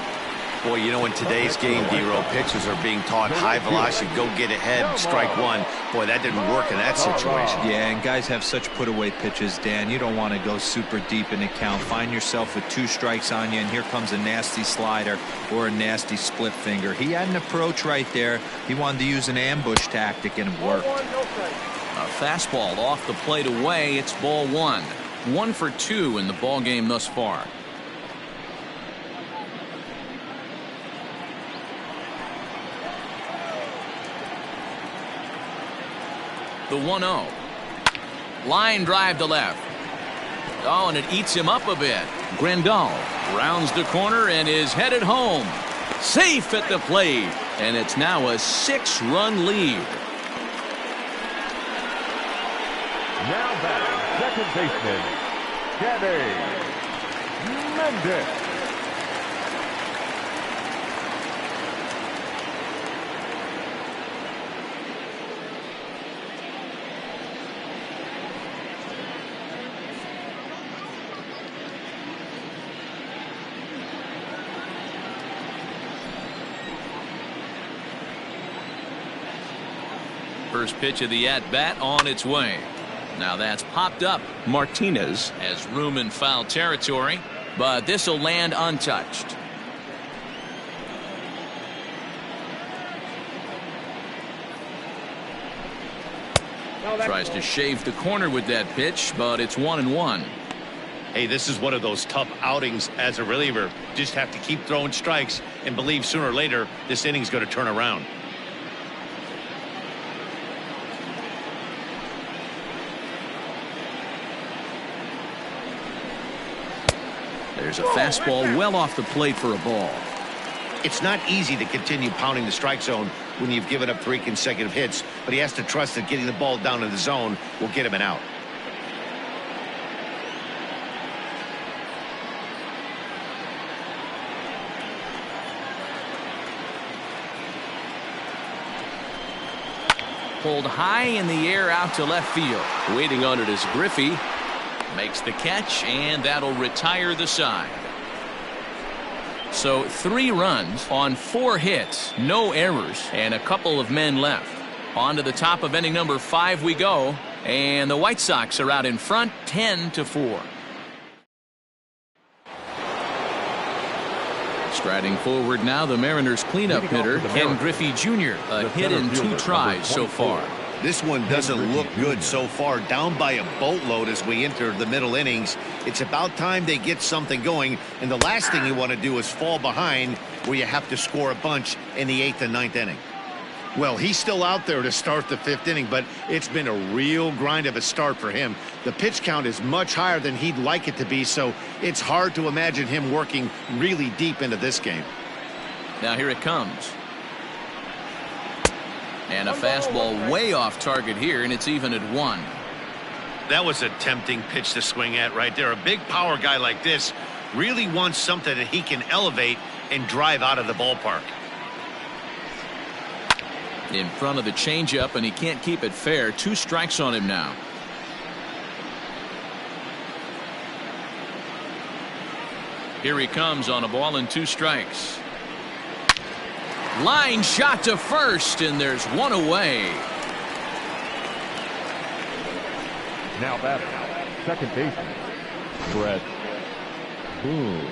Boy, you know, in today's game, D-Row, pitchers are being taught high velocity, go get ahead, strike one. Boy, that didn't work in that situation. Yeah, and guys have such put-away pitches, Dan. You don't want to go super deep in the count. Find yourself with 2 strikes on you, and here comes a nasty slider or a nasty split finger. He had an approach right there. He wanted to use an ambush tactic, and it worked. A fastball off the plate away. It's ball 1. 1 for 2 in the ball game thus far. The 1-0. Line drive to left. Oh, and it eats him up a bit. Grandal rounds the corner and is headed home. Safe at the plate. And it's now a 6-run lead. Now batting, second baseman, Gabby Mendez. First pitch of the at-bat on its way. Now that's popped up. Martinez has room in foul territory, but this will land untouched. Tries to shave the corner with that pitch, but it's 1-1. Hey, this is one of those tough outings as a reliever. Just have to keep throwing strikes and believe sooner or later this inning's going to turn around. There's a fastball well off the plate for a ball. It's not easy to continue pounding the strike zone when you've given up 3 consecutive hits, but he has to trust that getting the ball down in the zone will get him an out. Pulled high in the air out to left field. Waiting on it is Griffey. Makes the catch, and that'll retire the side. So 3 runs on 4 hits, no errors, and a couple of men left. On to the top of inning number 5 we go, and the White Sox are out in front 10-4. Striding forward now, the Mariners cleanup hitter, Ken Griffey Jr. A hit in 2 tries so far. This one doesn't look good so far. Down by a boatload as we enter the middle innings. It's about time they get something going, and the last thing you want to do is fall behind where you have to score a bunch in the 8th and 9th inning. Well, he's still out there to start the 5th inning, but it's been a real grind of a start for him. The pitch count is much higher than he'd like it to be, so it's hard to imagine him working really deep into this game. Now here it comes. And a fastball way off target here, and it's even at 1. That was a tempting pitch to swing at right there. A big power guy like this really wants something that he can elevate and drive out of the ballpark. In front of the changeup, and he can't keep it fair. 2 strikes on him now. Here he comes on a ball and 2 strikes. Line shot to first, and there's 1 away. Now batting, second baseman, Brett Boone.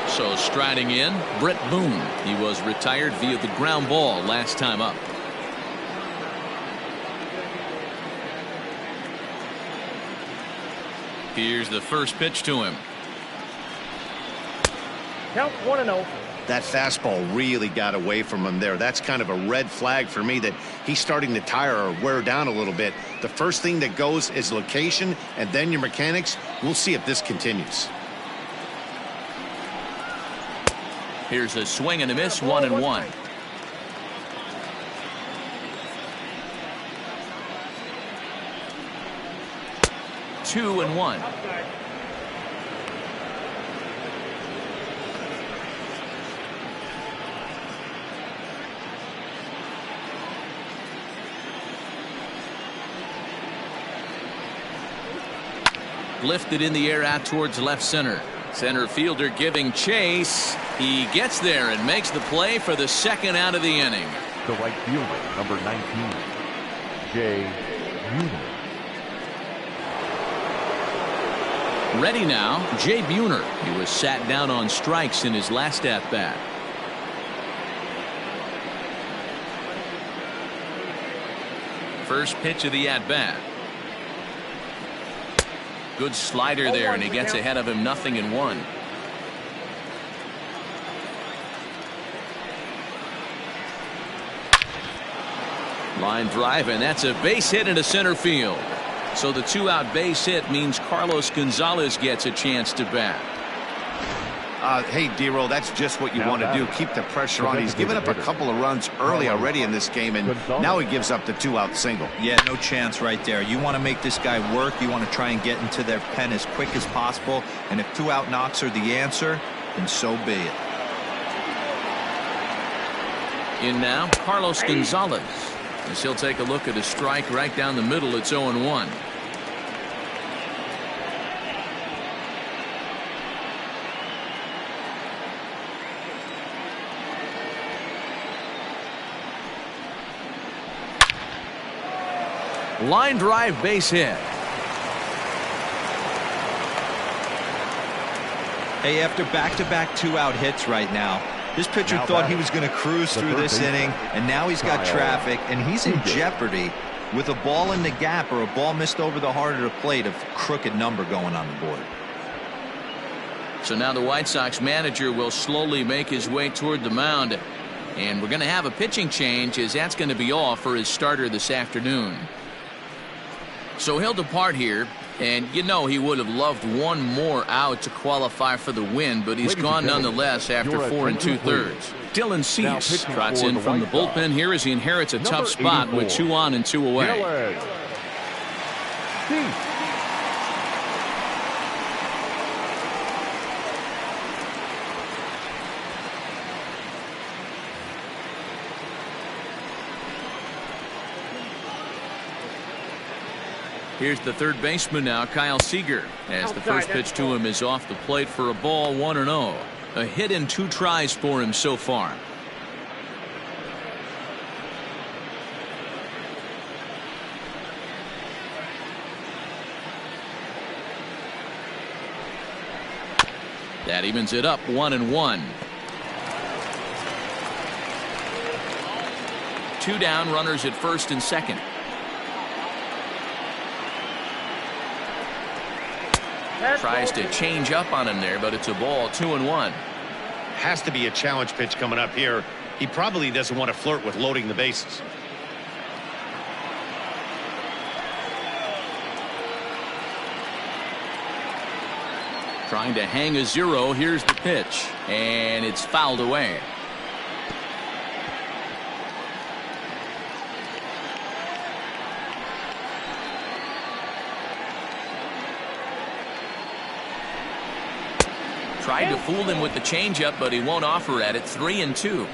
So striding in, Brett Boone. He was retired via the ground ball last time up. Here's the first pitch to him. Count 1-0. That fastball really got away from him there. That's kind of a red flag for me that he's starting to tire or wear down a little bit. The first thing that goes is location and then your mechanics. We'll see if this continues. Here's a swing and a miss, 1-1. Two and 1. Lifted in the air out towards left center. Center fielder giving chase. He gets there and makes the play for the second out of the inning. The right fielder, number 19, Jay Buhner. Ready now, Jay Buhner. He was sat down on strikes in his last at-bat. First pitch of the at-bat. Good slider there, and he gets ahead of him 0-1. Line drive, and that's a base hit into center field. So the 2-out base hit means Carlos Gonzalez gets a chance to bat. Hey, D-Roll, that's just what you want to do. Keep the pressure on. He's given up a couple of runs early already in this game, and now he gives up the 2-out single. Yeah, no chance right there. You want to make this guy work. You want to try and get into their pen as quick as possible. And if 2-out knocks are the answer, then so be it. In now, Carlos Gonzalez. As he'll take a look at a strike right down the middle. It's 0-1. Line drive, base hit. Hey, after back-to-back 2-out hits right now, this pitcher thought he was going to cruise through this inning, and now he's got traffic, and he's in jeopardy with a ball in the gap or a ball missed over the heart of the plate of crooked number going on the board. So now the White Sox manager will slowly make his way toward the mound, and we're going to have a pitching change, as that's going to be all for his starter this afternoon. So he'll depart here, and you know he would have loved one more out to qualify for the win, but he's gone nonetheless after 4 2/3. Dylan Cease trots in from the bullpen here as he inherits a tough spot with 2 on and 2 away. Here's the third baseman now, Kyle Seager, as the first pitch to him is off the plate for a ball, 1-0. A hit in 2 tries for him so far. That evens it up, 1-1. 2 down, runners at first and second. Tries to change up on him there, but it's a ball, 2-1. Has to be a challenge pitch coming up here. He probably doesn't want to flirt with loading the bases. Trying to hang a 0. Here's the pitch, and it's fouled away. Tried to fool him with the changeup, but he won't offer at it. 3-2.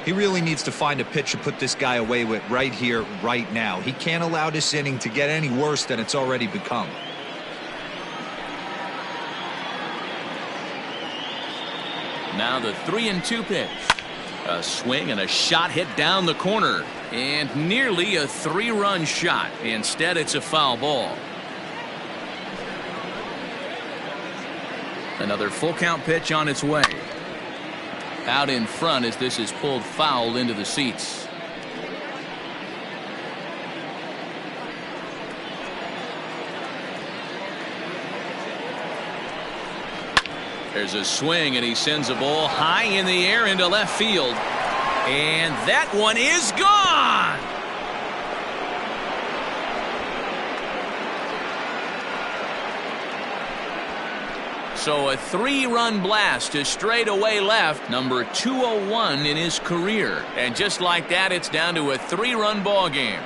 He really needs to find a pitch to put this guy away with right here, right now. He can't allow this inning to get any worse than it's already become. Now the 3-2 pitch. A swing and a shot hit down the corner, and nearly a 3-run shot. Instead, it's a foul ball. Another full count pitch on its way. Out in front as this is pulled foul into the seats. There's a swing, and he sends a ball high in the air into left field. And that one is gone. So a 3-run blast to straightaway left, number 201 in his career. And just like that, it's down to a 3-run ball game.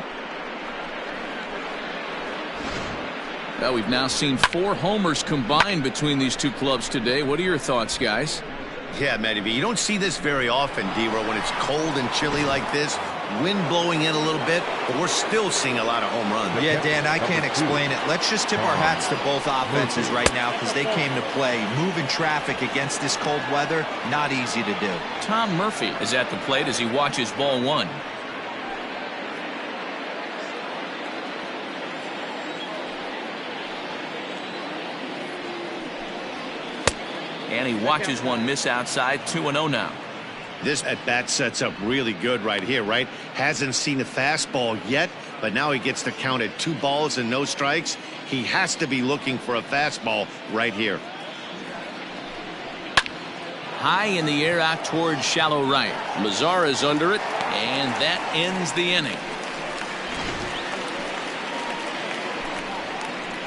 Well, we've now seen 4 homers combined between these two clubs today. What are your thoughts, guys? Yeah, Matty B, you don't see this very often, D-Roll, when it's cold and chilly like this. Wind blowing in a little bit, but we're still seeing a lot of home runs. Yeah, Dan, I can't explain it. Let's just tip our hats to both offenses right now because they came to play. Moving traffic against this cold weather, not easy to do. Tom Murphy is at the plate as he watches ball 1. And he watches one miss outside. 2-0 now. This at-bat sets up really good right here, right? Hasn't seen a fastball yet, but now he gets to count at 2 balls and no strikes. He has to be looking for a fastball right here. High in the air out towards shallow right. Mazara's under it, and that ends the inning.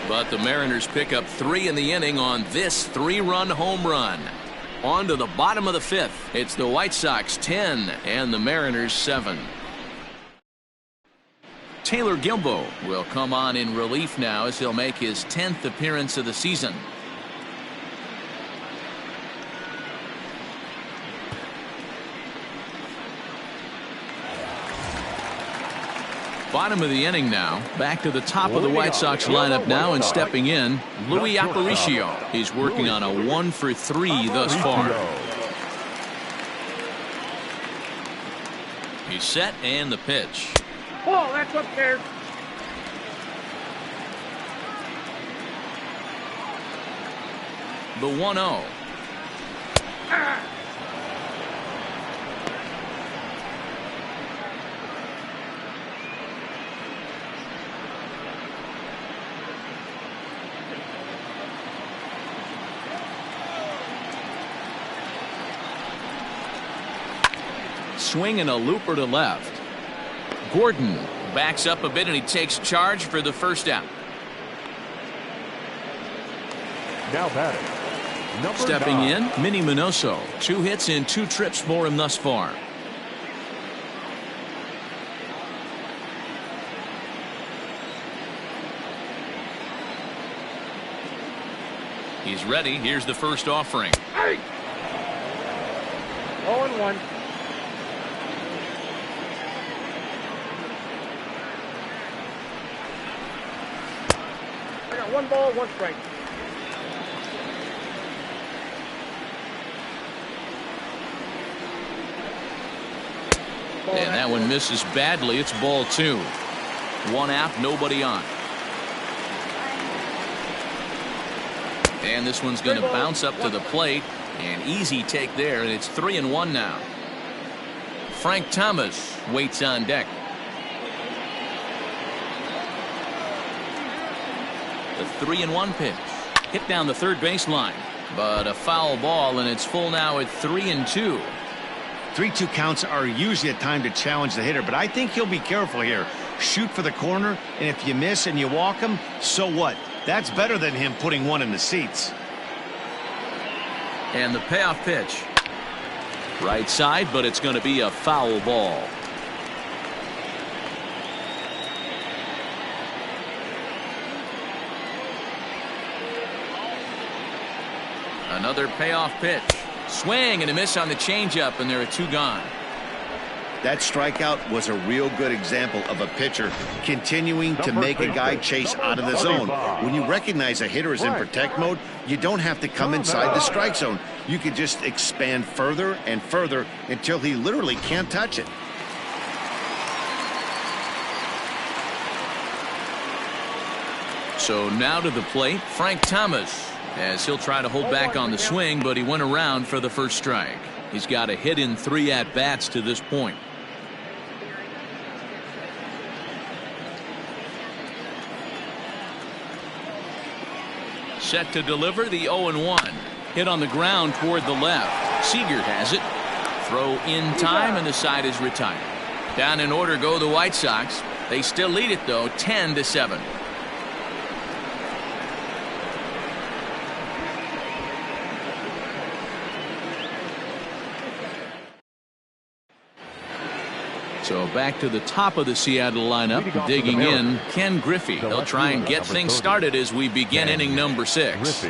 But the Mariners pick up 3 in the inning on this 3-run home run. On to the bottom of the 5th. It's the White Sox 10 and the Mariners 7. Taylor Gilbo will come on in relief now as he'll make his 10th appearance of the season. Bottom of the inning now. Back to the top of the White Sox lineup now, and stepping in, Louis Aparicio. He's working on a 1-for-3 thus far. He's set, and the pitch. Oh, that's upstairs. The 1-0. Swing and a looper to left. Gordon backs up a bit and he takes charge for the first out. Now batting, number Stepping 9. in, Minnie Minoso. 2 hits and 2 trips for him thus far. He's ready. Here's the first offering. Hey! 0-1. I got 1 ball, 1 strike. And that one misses badly. It's ball 2. 1 out, nobody on. And this one's going to bounce up to the plate. An easy take there, and it's 3-1 now. Frank Thomas waits on deck. The 3-1 pitch. Hit down the third baseline. But a foul ball, and it's full now at 3-2. 3-2 counts are usually a time to challenge the hitter, but I think he'll be careful here. Shoot for the corner, and if you miss and you walk him, so what? That's better than him putting one in the seats. And the payoff pitch. Right side, but it's going to be a foul ball. Another payoff pitch. Swing and a miss on the changeup, and there are 2 gone. That strikeout was a real good example of a pitcher continuing to make a guy chase out of the zone. When you recognize a hitter is in protect mode, you don't have to come inside the strike zone. You can just expand further and further until he literally can't touch it. So now to the plate, Frank Thomas, as he'll try to hold back on the swing, but he went around for the first strike. He's got a hit in 3 at-bats to this point. Set to deliver the 0-1. Hit on the ground toward the left. Seager has it. Throw in time, and the side is retired. Down in order go the White Sox. They still lead it, though, 10-7. So back to the top of the Seattle lineup, digging in, Ken Griffey. He'll try and get things started as we begin inning number 6.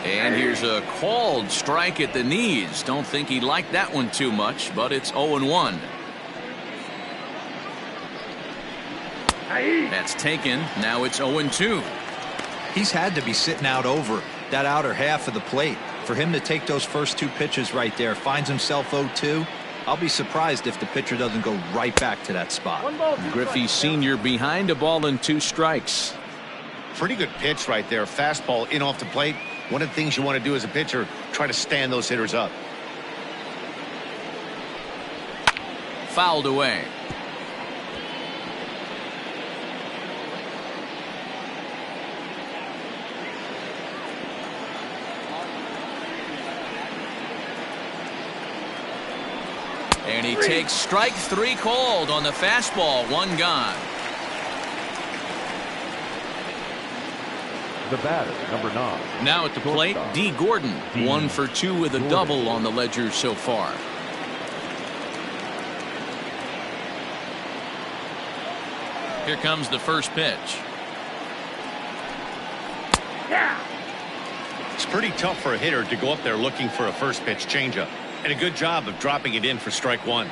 And here's a called strike at the knees. Don't think he liked that one too much, but it's 0-1. That's taken. Now it's 0-2. He's had to be sitting out over that outer half of the plate. For him to take those first 2 pitches right there, finds himself 0-2. I'll be surprised if the pitcher doesn't go right back to that spot. Griffey Sr. behind a ball and 2 strikes. Pretty good pitch right there. Fastball in off the plate. One of the things you want to do as a pitcher, try to stand those hitters up. fouled away. And he takes strike 3 called on the fastball. 1 gone. The batter, number 9. Now at the plate, D. Gordon. 1 for 2 with a double on the ledger so far. Here comes the first pitch. It's pretty tough for a hitter to go up there looking for a first pitch changeup. And a good job of dropping it in for strike 1. A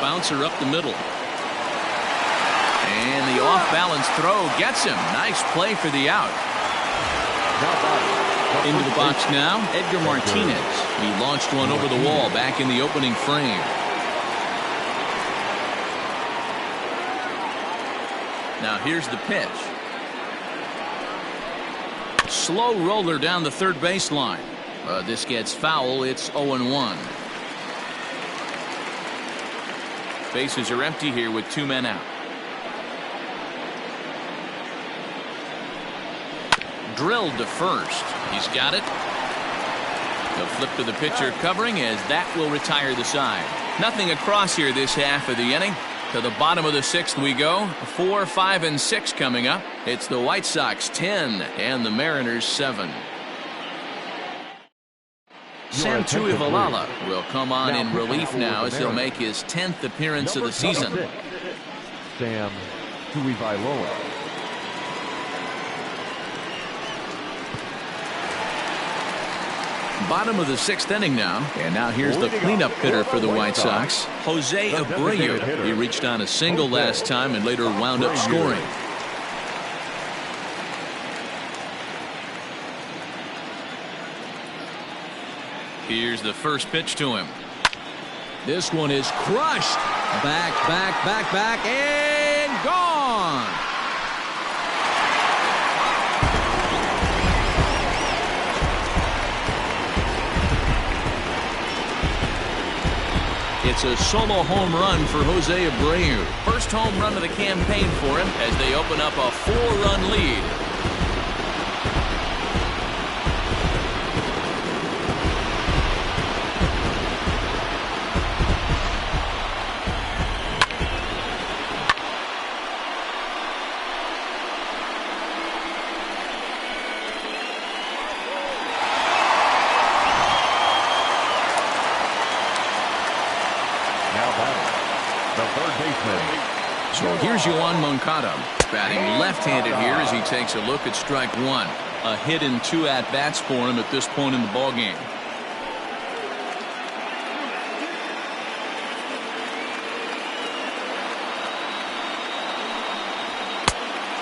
bouncer up the middle. And the off-balance throw gets him. Nice play for the out. Into the box now, Edgar Martinez. He launched one over the wall back in the opening frame. Now here's the pitch. Slow roller down the third baseline. This gets foul. It's 0-1. Bases are empty here with 2 men out. Drilled to first. He's got it. The flip to the pitcher covering as that will retire the side. Nothing across here this half of the inning. To the bottom of the 6th we go. 4, 5, and 6 coming up. It's the White Sox 10 and the Mariners 7. Sam Tuivalala will come on in relief now as he'll make his 10th appearance of the season. Sam Tuivalala. Bottom of the 6th inning now. And now here's the cleanup hitter for the White Sox, Jose Abreu. He reached on a single last time and later wound up scoring. Here's the first pitch to him. This one is crushed. Back, and gone. It's a solo home run for Jose Abreu. First home run of the campaign for him as they open up a 4-run lead. So here's Yoan Moncada batting left-handed here as he takes a look at strike 1. A hit and 2 at-bats for him at this point in the ballgame.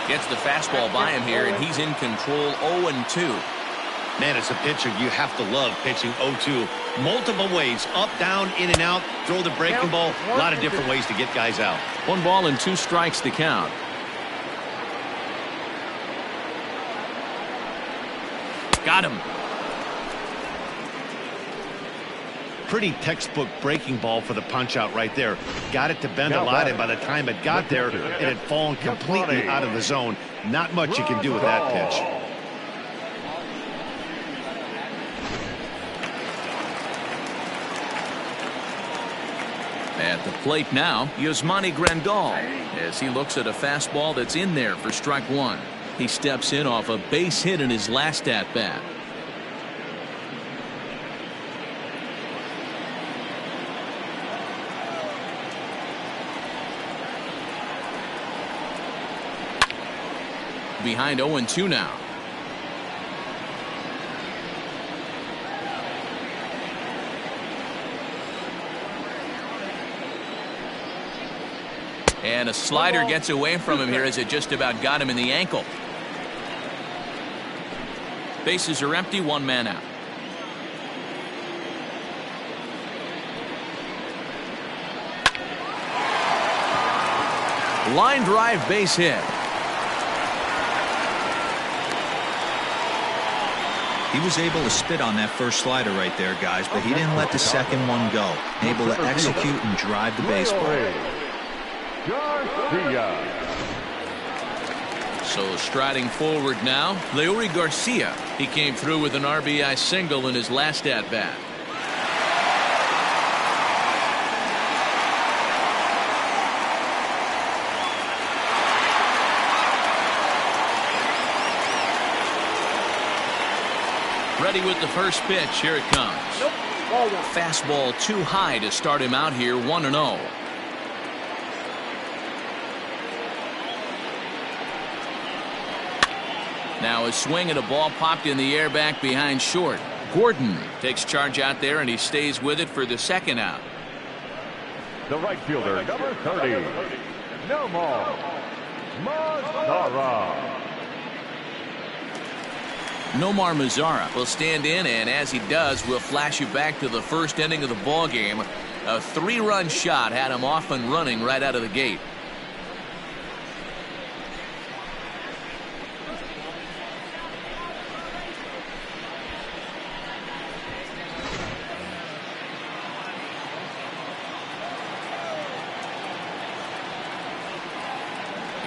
Gets the fastball by him here, and he's in control. 0-2. Man, as a pitcher, you have to love pitching 0-2. Multiple ways, up, down, in and out, throw the breaking ball. A lot of different ways to get guys out. 1 ball and 2 strikes to count. Got him. Pretty textbook breaking ball for the punch out right there. Got it to bend a lot, and by the time it got there, it had fallen completely out of the zone. Not much you can do with that pitch. At the plate now, Yasmani Grandal, as he looks at a fastball that's in there for strike 1. He steps in off a base hit in his last at-bat. Behind 0-2 now. And a slider gets away from him here as it just about got him in the ankle. Bases are empty, 1 man out. Line drive base hit. He was able to spit on that first slider right there, guys, but he didn't let the second one go. Able to execute and drive the baseball. So striding forward now, Leury Garcia. He came through with an RBI single in his last at-bat. Ready with the first pitch. Here it comes. Nope. Ball one. Fastball too high to start him out here, 1-0. Now a swing and a ball popped in the air back behind short. Gordon takes charge out there, and he stays with it for the second out. The right fielder, number 30, Nomar Mazara. Nomar Mazara will stand in, and as he does, we'll flash you back to the first inning of the ball game. A 3-run shot had him off and running right out of the gate.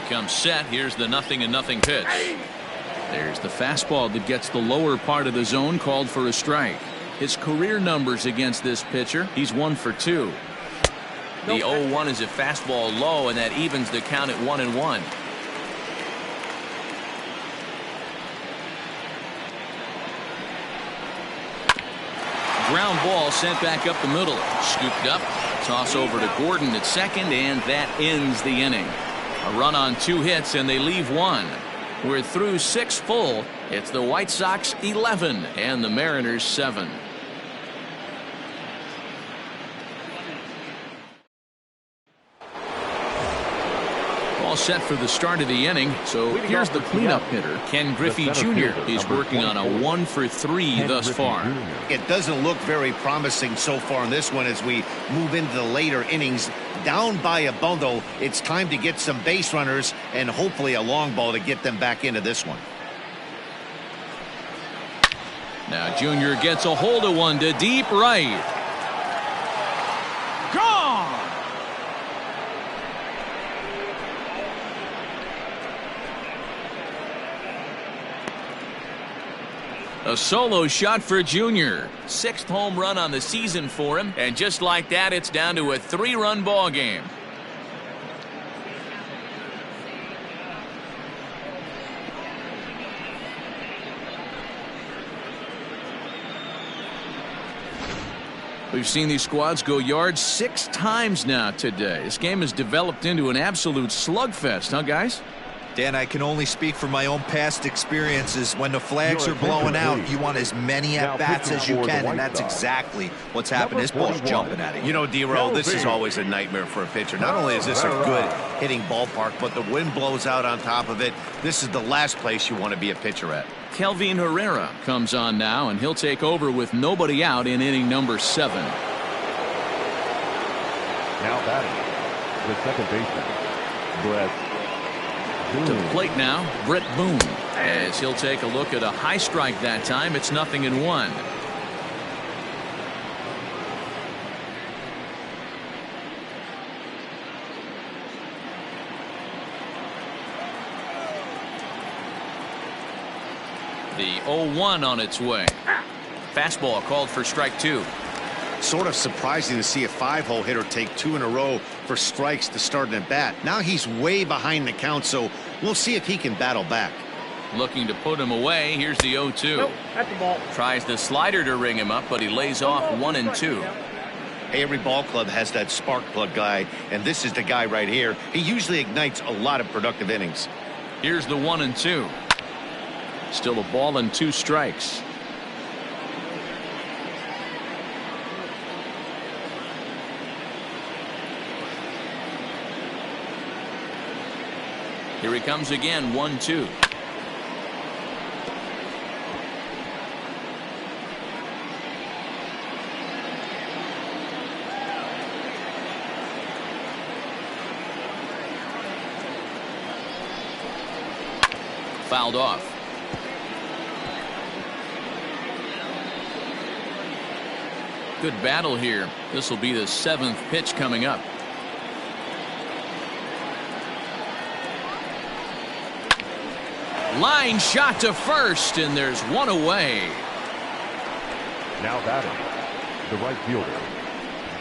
Comes set. Here's the 0-0 pitch. There's the fastball that gets the lower part of the zone, called for a strike. His career numbers against this pitcher, he's 1 for 2. The 0-1 is a fastball low, and that evens the count at 1-1. Ground ball sent back up the middle. Scooped up. Toss over to Gordon at second, and that ends the inning. A run on 2 hits, and they leave 1. We're through 6 full. It's the White Sox 11 and the Mariners 7. All set for the start of the inning. So here's the cleanup hitter, Ken Griffey Jr. He's working on a 1 for 3 thus far. It doesn't look very promising so far in this one as we move into the later innings. Down by a bundle, it's time to get some base runners and hopefully a long ball to get them back into this one. Now Junior gets a hold of one to deep right. Gone! A solo shot for Junior. 6th home run on the season for him, and just like that, it's down to a 3-run ball game. We've seen these squads go yards 6 times now today. This game has developed into an absolute slugfest, huh, guys? Dan, I can only speak from my own past experiences. When the flags are blowing out, you want as many at-bats as you can, and that's exactly what's happened. This ball's jumping at it. You know, D-Row, this is always a nightmare for a pitcher. Not only is this a good hitting ballpark, but the wind blows out on top of it. This is the last place you want to be a pitcher at. Kelvin Herrera comes on now, and he'll take over with nobody out in inning number 7. Now batting, the second baseman, Brett. To the plate now, Brett Boone, as he'll take a look at a high strike that time. It's 0-1. The 0-1 on its way. Fastball called for strike 2. Sort of surprising to see a 5-hole hitter take 2 in a row for strikes to start an at-bat. Now he's way behind the count, so we'll see if he can battle back. Looking to put him away. Here's the 0-2. Nope, that's the ball. Tries the slider to ring him up, but he lays off 1 and 2. Every ball club has that spark plug guy, and this is the guy right here. He usually ignites a lot of productive innings. Here's the 1 and 2. Still a ball and 2 strikes. Here he comes again, 1-2. Fouled off. Good battle here. This will be the 7th pitch coming up. Line shot to first, and there's one away. Now batting, the right fielder,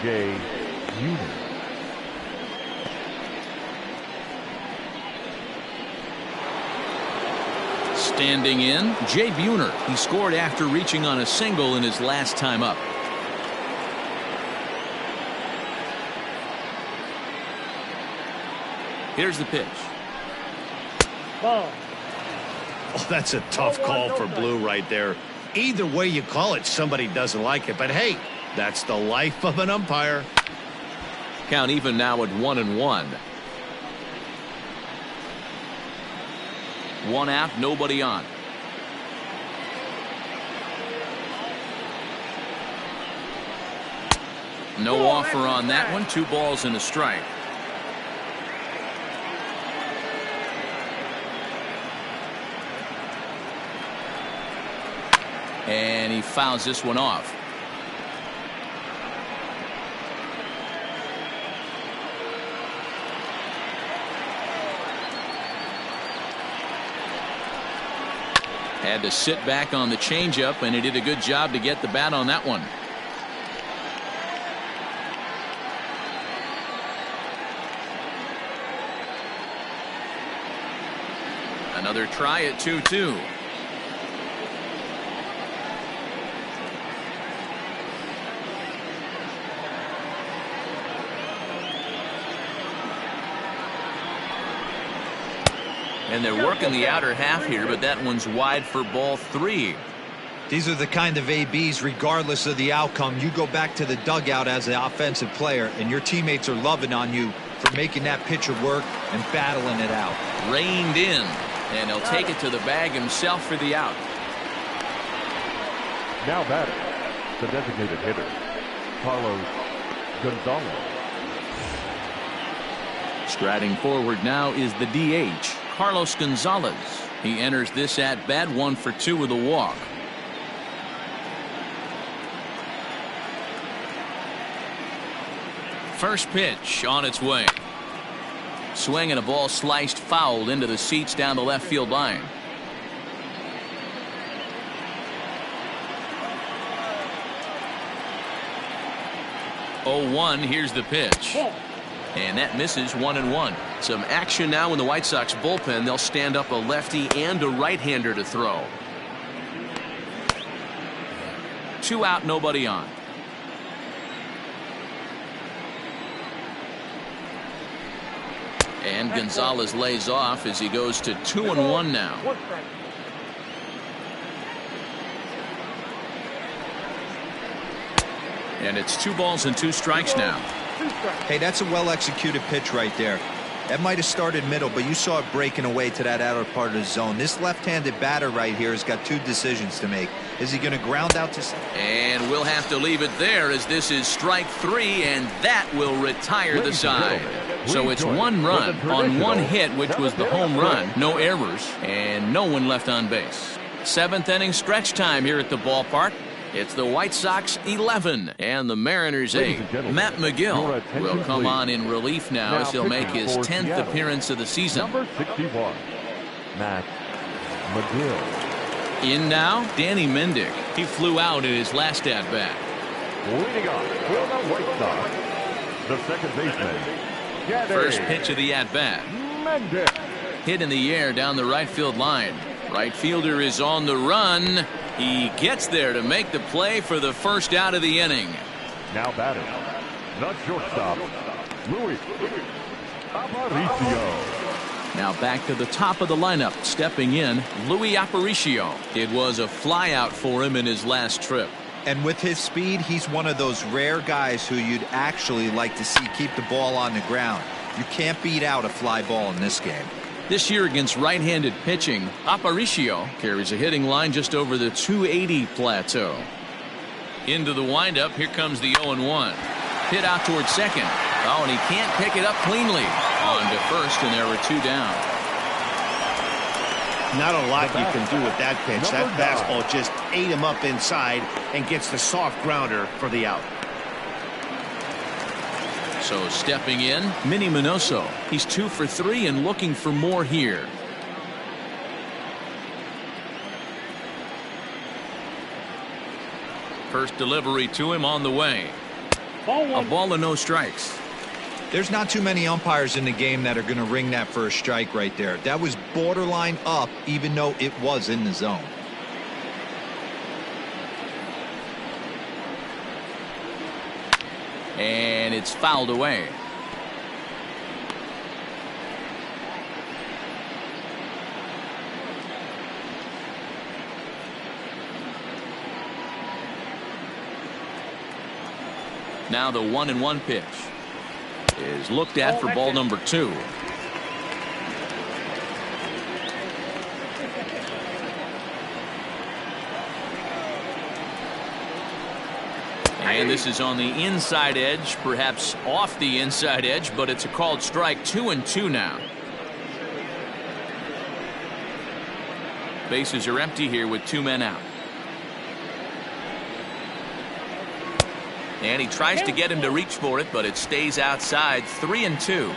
Jay Buhner. Standing in, Jay Buhner. He scored after reaching on a single in his last time up. Here's the pitch. Ball. Oh, that's a tough call for Blue right there. Either way you call it, somebody doesn't like it. But hey, that's the life of an umpire. Count even now at 1-1. 1 out, nobody on. No offer on that one. 2 balls and a strike. And he fouls this one off. Had to sit back on the changeup, and he did a good job to get the bat on that one. Another try at 2-2. And they're working the outer half here, but that one's wide for ball 3. These are the kind of ABs, regardless of the outcome, you go back to the dugout as an offensive player, and your teammates are loving on you for making that pitcher work and battling it out. Reined in, and he'll take it to the bag himself for the out. Now batting, the designated hitter, Carlos Gonzalez. Striding forward now is the DH, Carlos Gonzalez. He enters this at bat 1 for 2 with a walk. First pitch on its way. Swing and a ball sliced fouled into the seats down the left field line. Oh, 1. Here's the pitch. And that misses 1-1. Some action now in the White Sox bullpen. They'll stand up a lefty and a right-hander to throw. 2 out, nobody on. And Gonzalez lays off as he goes to 2-1 now. And it's 2 balls and 2 strikes now. Hey, that's a well-executed pitch right there. That might have started middle, but you saw it breaking away to that outer part of the zone. This left-handed batter right here has got 2 decisions to make. Is he going to ground out to... And we'll have to leave it there as this is strike 3, and that will retire the side. So it's 1 run on 1 hit, which was the home run. No errors, and no one left on base. 7th inning stretch time here at the ballpark. It's the White Sox 11 and the Mariners 8. Matt McGill will come on in relief now as he'll make his 10th appearance of the season. Number 61, Matt McGill. In now, Danny Mendick. He flew out in his last at-bat. Leading off for the White Sox, the second baseman. First pitch of the at-bat. Mendick. Hit in the air down the right field line. Right fielder is on the run. He gets there to make the play for the first out of the inning. Now batting, the shortstop, Luis Aparicio. Now back to the top of the lineup, stepping in, Luis Aparicio. It was a flyout for him in his last trip. And with his speed, he's one of those rare guys who you'd actually like to see keep the ball on the ground. You can't beat out a fly ball in this game. This year against right-handed pitching, Aparicio carries a hitting line just over the 280 plateau. Into the windup, here comes the 0-1. Hit out towards second. Oh, and he can't pick it up cleanly. On to first, and there were 2 down. Not a lot you can do with that pitch. That fastball just ate him up inside and gets the soft grounder for the out. So stepping in, Minnie Minoso. He's 2 for 3 and looking for more here. First delivery to him on the way. A ball and no strikes. There's not too many umpires in the game that are going to ring that for a strike right there. That was borderline up, even though it was in the zone. And it's fouled away. Now the 1-1 pitch is looked at for ball number 2. And this is on the inside edge, perhaps off the inside edge, but it's a called strike. 2-2 now. Bases are empty here with 2 men out. And he tries to get him to reach for it, but it stays outside. 3-2.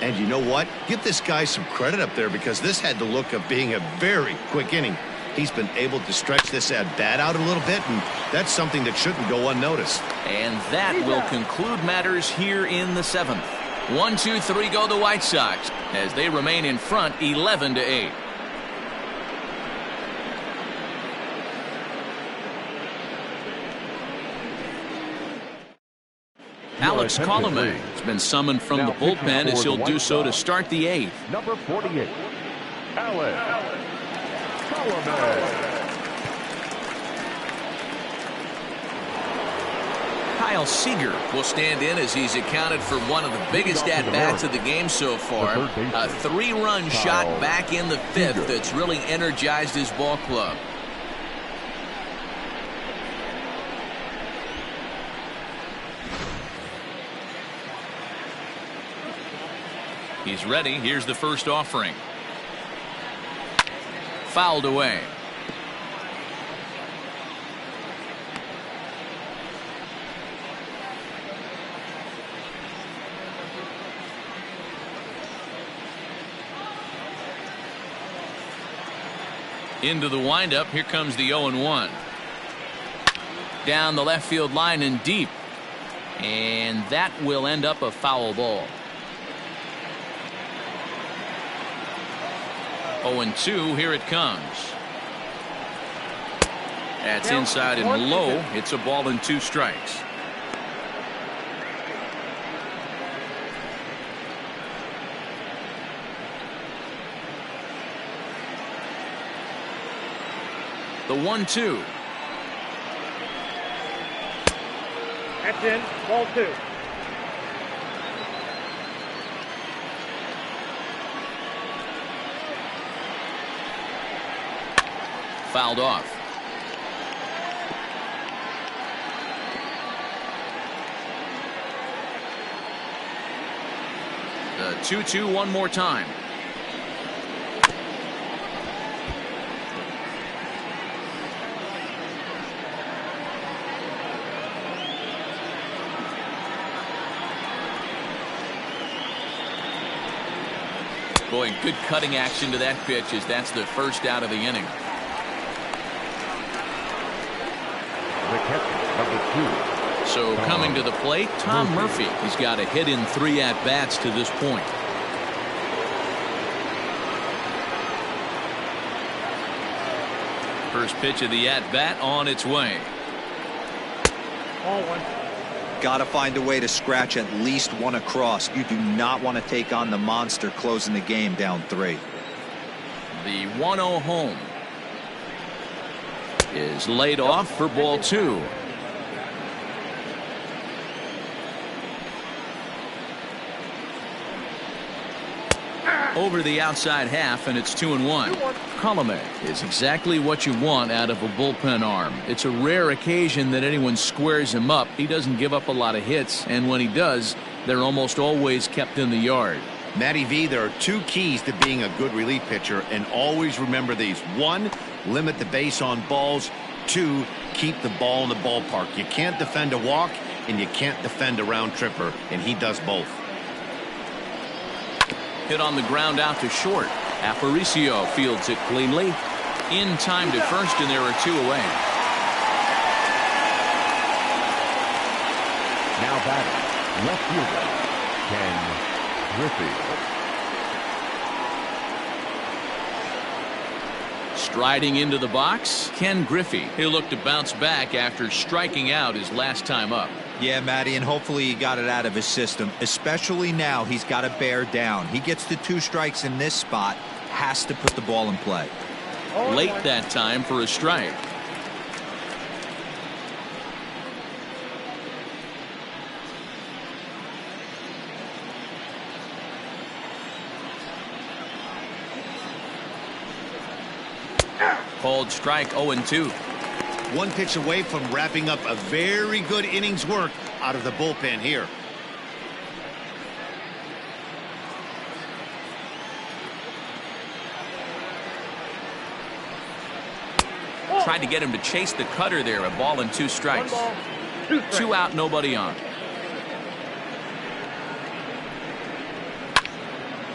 And you know what? Give this guy some credit up there, because this had the look of being a very quick inning. He's been able to stretch this at bat out a little bit, and that's something that shouldn't go unnoticed. And that will conclude matters here in the 7th. 1, 2, 3 go the White Sox as they remain in front 11-8. Alex Colomé has been summoned from the bullpen as he'll do so to start the 8th. Number 48, Alex Colomé. Kyle Seager will stand in as he's accounted for one of the biggest at-bats of the game so far. A 3-run shot back in the 5th that's really energized his ball club. He's ready. Here's the first offering. Fouled away. Into the windup. Here comes the 0-1. Down the left field line and deep. And that will end up a foul ball. 0-2, here it comes. That's inside and low. It's a ball and 2 strikes. The 1-2. That's in. Ball 2. Fouled off. The 2-2 one more time. Boy, good cutting action to that pitch as that's the first out of the inning. The catcher, number 2. So coming to the plate, Tom Murphy. He's got a hit in 3 at-bats to this point. First pitch of the at-bat on its way. Ball 1. Got to find a way to scratch at least one across. You do not want to take on the monster closing the game down 3. The 1-0 home is laid off for ball 2. Over the outside half, and it's 2-1. Colomé is exactly what you want out of a bullpen arm. It's a rare occasion that anyone squares him up. He doesn't give up a lot of hits, and when he does, they're almost always kept in the yard. Matty V, there are two keys to being a good relief pitcher, and always remember these. One, limit the base on balls. Two, keep the ball in the ballpark. You can't defend a walk, and you can't defend a round tripper, and he does both. Hit on the ground out to short. Aparicio fields it cleanly. In time to first, and there are two away. Now batting, left fielder, Ken Griffey. Striding into the box, Ken Griffey. He'll look to bounce back after striking out his last time up. Yeah, Matty, and hopefully he got it out of his system. Especially now, he's got to bear down. He gets the 2 strikes in this spot, has to put the ball in play. Late that time for a strike. Called strike 0-2. One pitch away from wrapping up a very good innings work out of the bullpen here. Tried to get him to chase the cutter there. A ball and 2 strikes. 2 out, nobody on.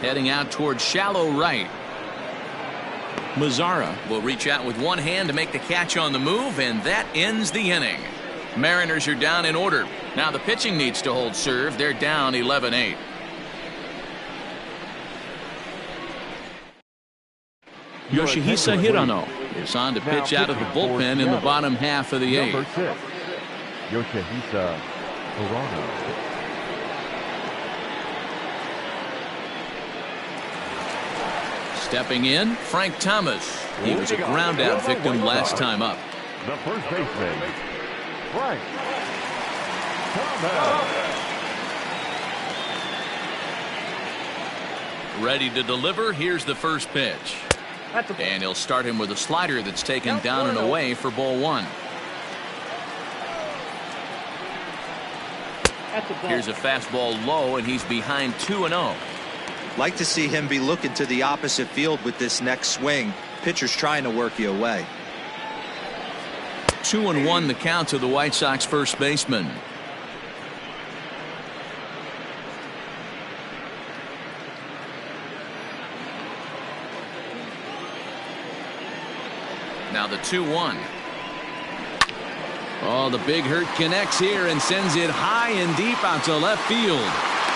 Heading out towards shallow right. Mazzara will reach out with one hand to make the catch on the move, and that ends the inning. Mariners are down in order. Now the pitching needs to hold serve. They're down 11-8. Yoshihisa Hirano is on to pitch out of the bullpen in the bottom half of the 8th. Number 6, Yoshihisa Hirano. Stepping in, Frank Thomas. He was a ground out victim last time up. The first baseman, Frank Thomas. Ready to deliver. Here's the first pitch. And he'll start him with a slider that's taken down and away for ball 1. Here's a fastball low, and he's behind 2-0. Like to see him be looking to the opposite field with this next swing. Pitcher's trying to work you away. 2-1 the count to the White Sox first baseman. Now the 2-1. Oh, the big hurt connects here and sends it high and deep out to left field.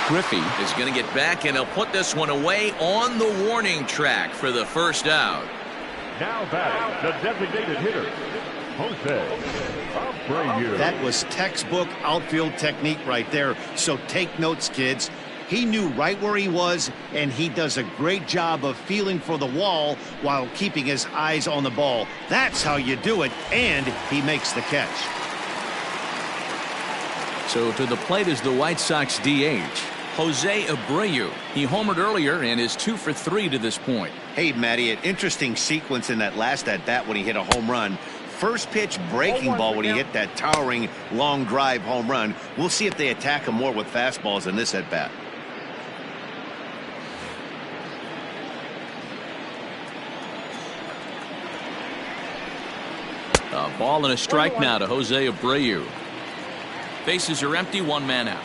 Griffey is going to get back, and he'll put this one away on the warning track for the first out. Now batting, the designated hitter, Jose Abreu. That was textbook outfield technique right there. So take notes, kids. He knew right where he was, and he does a great job of feeling for the wall while keeping his eyes on the ball. That's how you do it, and he makes the catch. So to the plate is the White Sox DH, Jose Abreu. He homered earlier and is 2 for 3 to this point. Hey, Matty, an interesting sequence in that last at-bat when he hit a home run. First pitch breaking ball when he hit that towering long drive home run. We'll see if they attack him more with fastballs in this at-bat. A ball and a strike now to Jose Abreu. Bases are empty, 1 man out.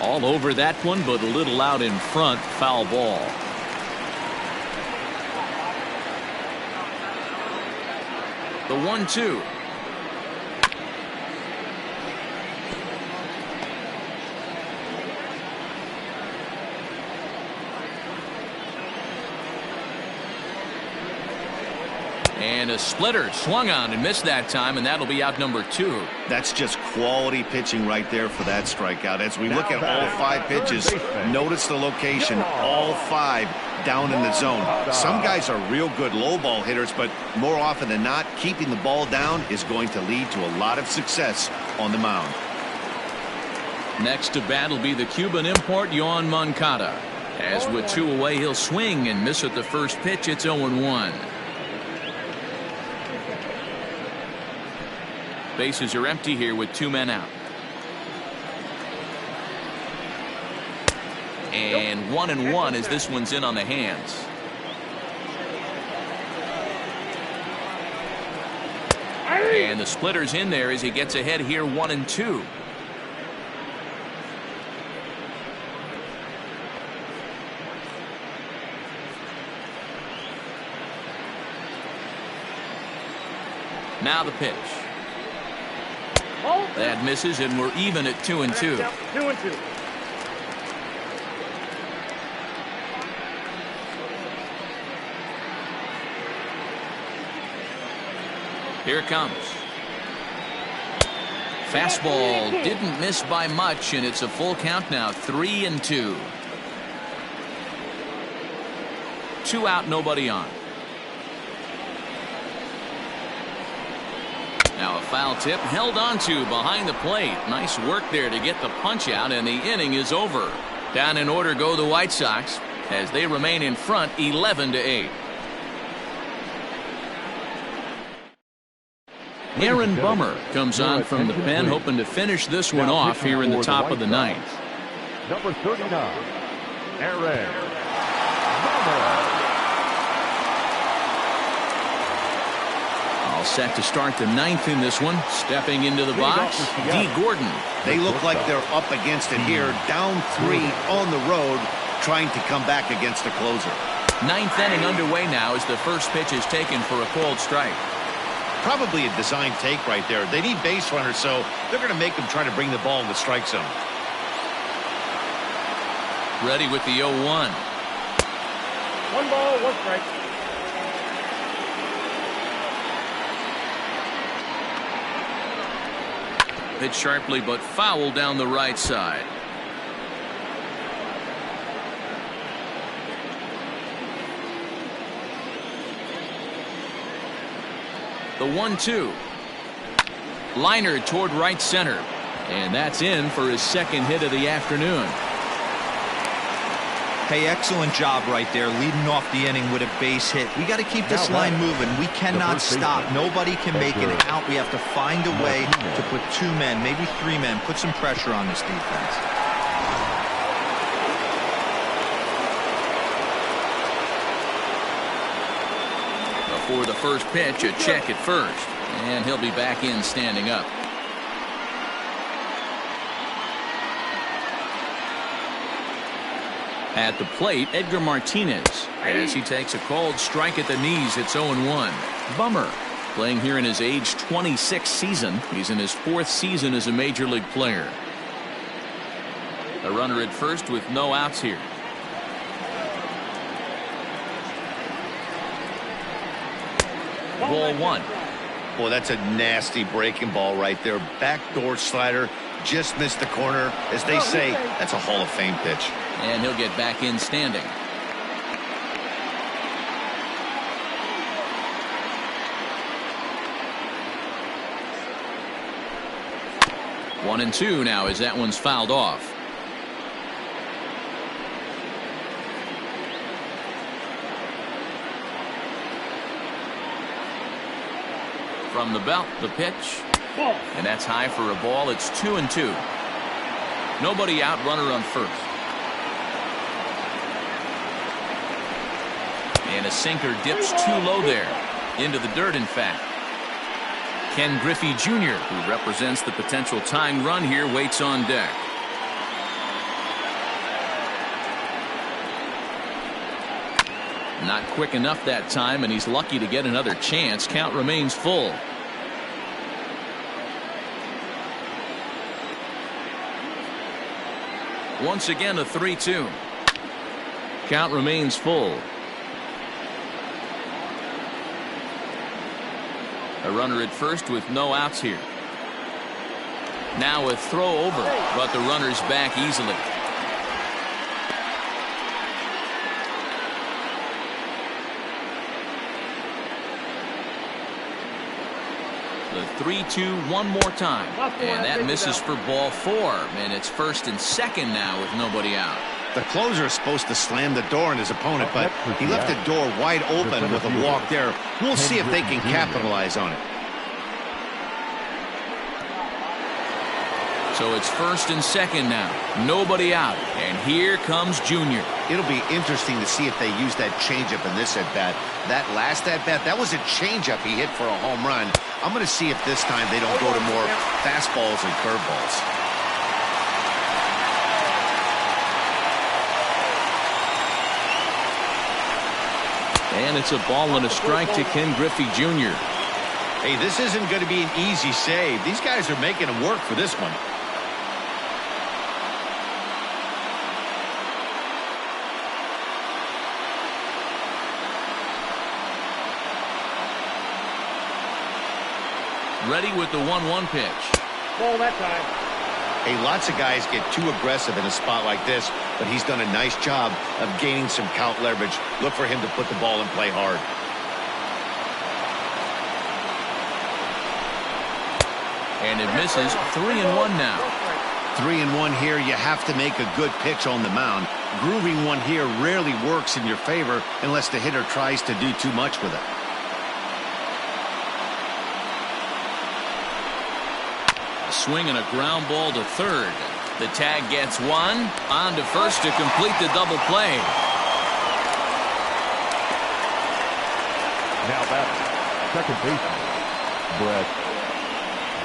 All over that one, but a little out in front. Foul ball. The 1-2. And a splitter swung on and missed that time, and that'll be out number 2. That's just quality pitching right there for that strikeout. As we look at all 5 pitches, notice the location, all 5 down in the zone. Some guys are real good low ball hitters, but more often than not, keeping the ball down is going to lead to a lot of success on the mound. Next to bat will be the Cuban import, Yoan Moncada. As with 2 away, he'll swing and miss at the first pitch. It's 0-1. Bases are empty here with 2 men out. And 1-1 as this one's in on the hands. And the splitter's in there as he gets ahead here 1-2. Now the pitch. That misses, and we're even at 2-2. 2-2. Here it comes. Fastball didn't miss by much, and it's a full count now. 3-2. 2 out, nobody on. Now a foul tip held onto behind the plate. Nice work there to get the punch out, and the inning is over. Down in order go the White Sox as they remain in front 11-8. Aaron Bummer comes on from the pen, hoping to finish this one off here in the top of the ninth. Number 39, Aaron Bummer. All set to start the ninth in this one. Stepping into the box, D. Gordon. They look like they're up against it here, down 3 on the road, trying to come back against a closer. Ninth inning underway now as the first pitch is taken for a called strike. Probably a design take right there. They need base runners, so they're going to make them try to bring the ball in the strike zone. Ready with the 0-1. 1 ball, 1 strike. Hit sharply but foul down the right side. The 1-2. Liner toward right center. And that's in for his second hit of the afternoon. Hey, excellent job right there, leading off the inning with a base hit. We got to keep this line moving. We cannot stop. Nobody can make it out. We have to find a way to put 2 men, maybe 3 men, put some pressure on this defense. Before the first pitch, a check at first. And he'll be back in standing up. At the plate, Edgar Martinez, as he takes a called strike at the knees. It's 0-1. Bummer playing here in his age 26 season. He's in his 4th season as a major league player. A runner at first with no outs here. Ball 1. Boy, that's a nasty breaking ball right there. Backdoor slider, just missed the corner. As they say, that's a Hall of Fame pitch. And he'll get back in standing. One and 2 now as that one's fouled off. From the belt, the pitch. And that's high for a ball. It's 2-2. Nobody out, runner on first. And a sinker dips too low there. Into the dirt, in fact. Ken Griffey Jr., who represents the potential tying run here, waits on deck. Not quick enough that time, and he's lucky to get another chance. Count remains full. Once again, a 3-2. Count remains full. A runner at first with no outs here. Now a throw over, but the runner's back easily. The 3-2 one more time, and that misses for ball 4, and it's 1st and 2nd now with nobody out. The closer is supposed to slam the door on his opponent, but he left the door wide open with a walk there. We'll see if they can capitalize on it. So it's first and second now. Nobody out. And here comes Junior. It'll be interesting to see if they use that changeup in this at-bat. That last at-bat, that was a changeup he hit for a home run. I'm going to see if this time they don't go to more fastballs and curveballs. And it's a ball and a strike to Ken Griffey Jr. Hey, this isn't going to be an easy save. These guys are making him work for this one. Ready with the 1-1 pitch. Ball that time. Hey, lots of guys get too aggressive in a spot like this, but he's done a nice job of gaining some count leverage. Look for him to put the ball in play hard. And it misses. 3-1 now. 3-1 here. You have to make a good pitch on the mound. Grooving one here rarely works in your favor unless the hitter tries to do too much with it. Swing and a ground ball to third. The tag gets one. On to first to complete the double play. Now batter, second baseman, Brett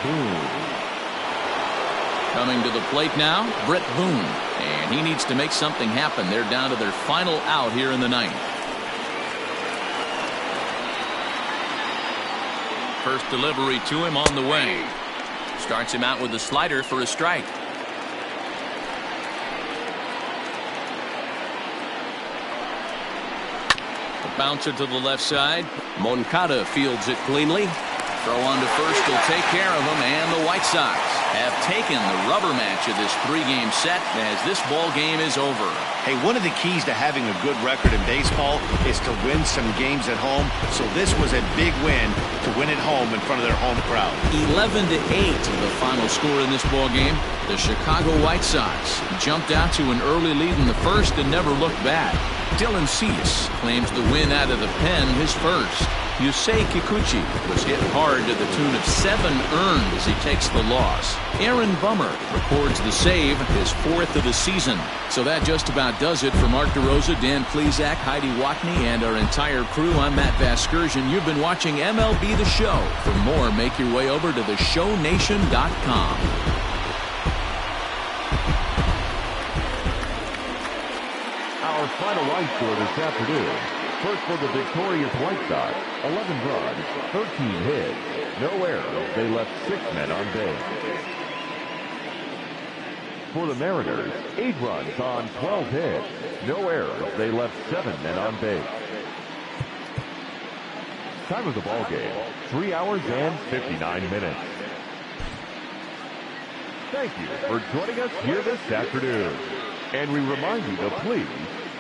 Boone. Coming to the plate now, Brett Boone. And he needs to make something happen. They're down to their final out here in the ninth. First delivery to him on the way. Starts him out with a slider for a strike. A bouncer to the left side. Moncada fields it cleanly. Throw on to first will take care of him, and the White Sox have taken the rubber match of this three-game set as this ball game is over. Hey, one of the keys to having a good record in baseball is to win some games at home. So this was a big win to win at home in front of their home crowd. 11-8 the final score in this ball game. The Chicago White Sox jumped out to an early lead in the first and never looked back. Dylan Cease claims the win out of the pen, his first. Yusei Kikuchi was hit hard to the tune of 7 earned as he takes the loss. Aaron Bummer records the save, his 4th of the season. So that just about does it for Mark DeRosa, Dan Plesac, Heidi Watney, and our entire crew. I'm Matt Vasgersian. You've been watching MLB The Show. For more, make your way over to theshownation.com. Our final line score this afternoon. First for the victorious White Sox, 11 runs, 13 hits, no errors. They left 6 men on base. For the Mariners, 8 runs on 12 hits, no errors. They left 7 men on base. Time of the ball game, 3 hours and 59 minutes. Thank you for joining us here this afternoon. And we remind you to please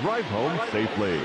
drive home safely.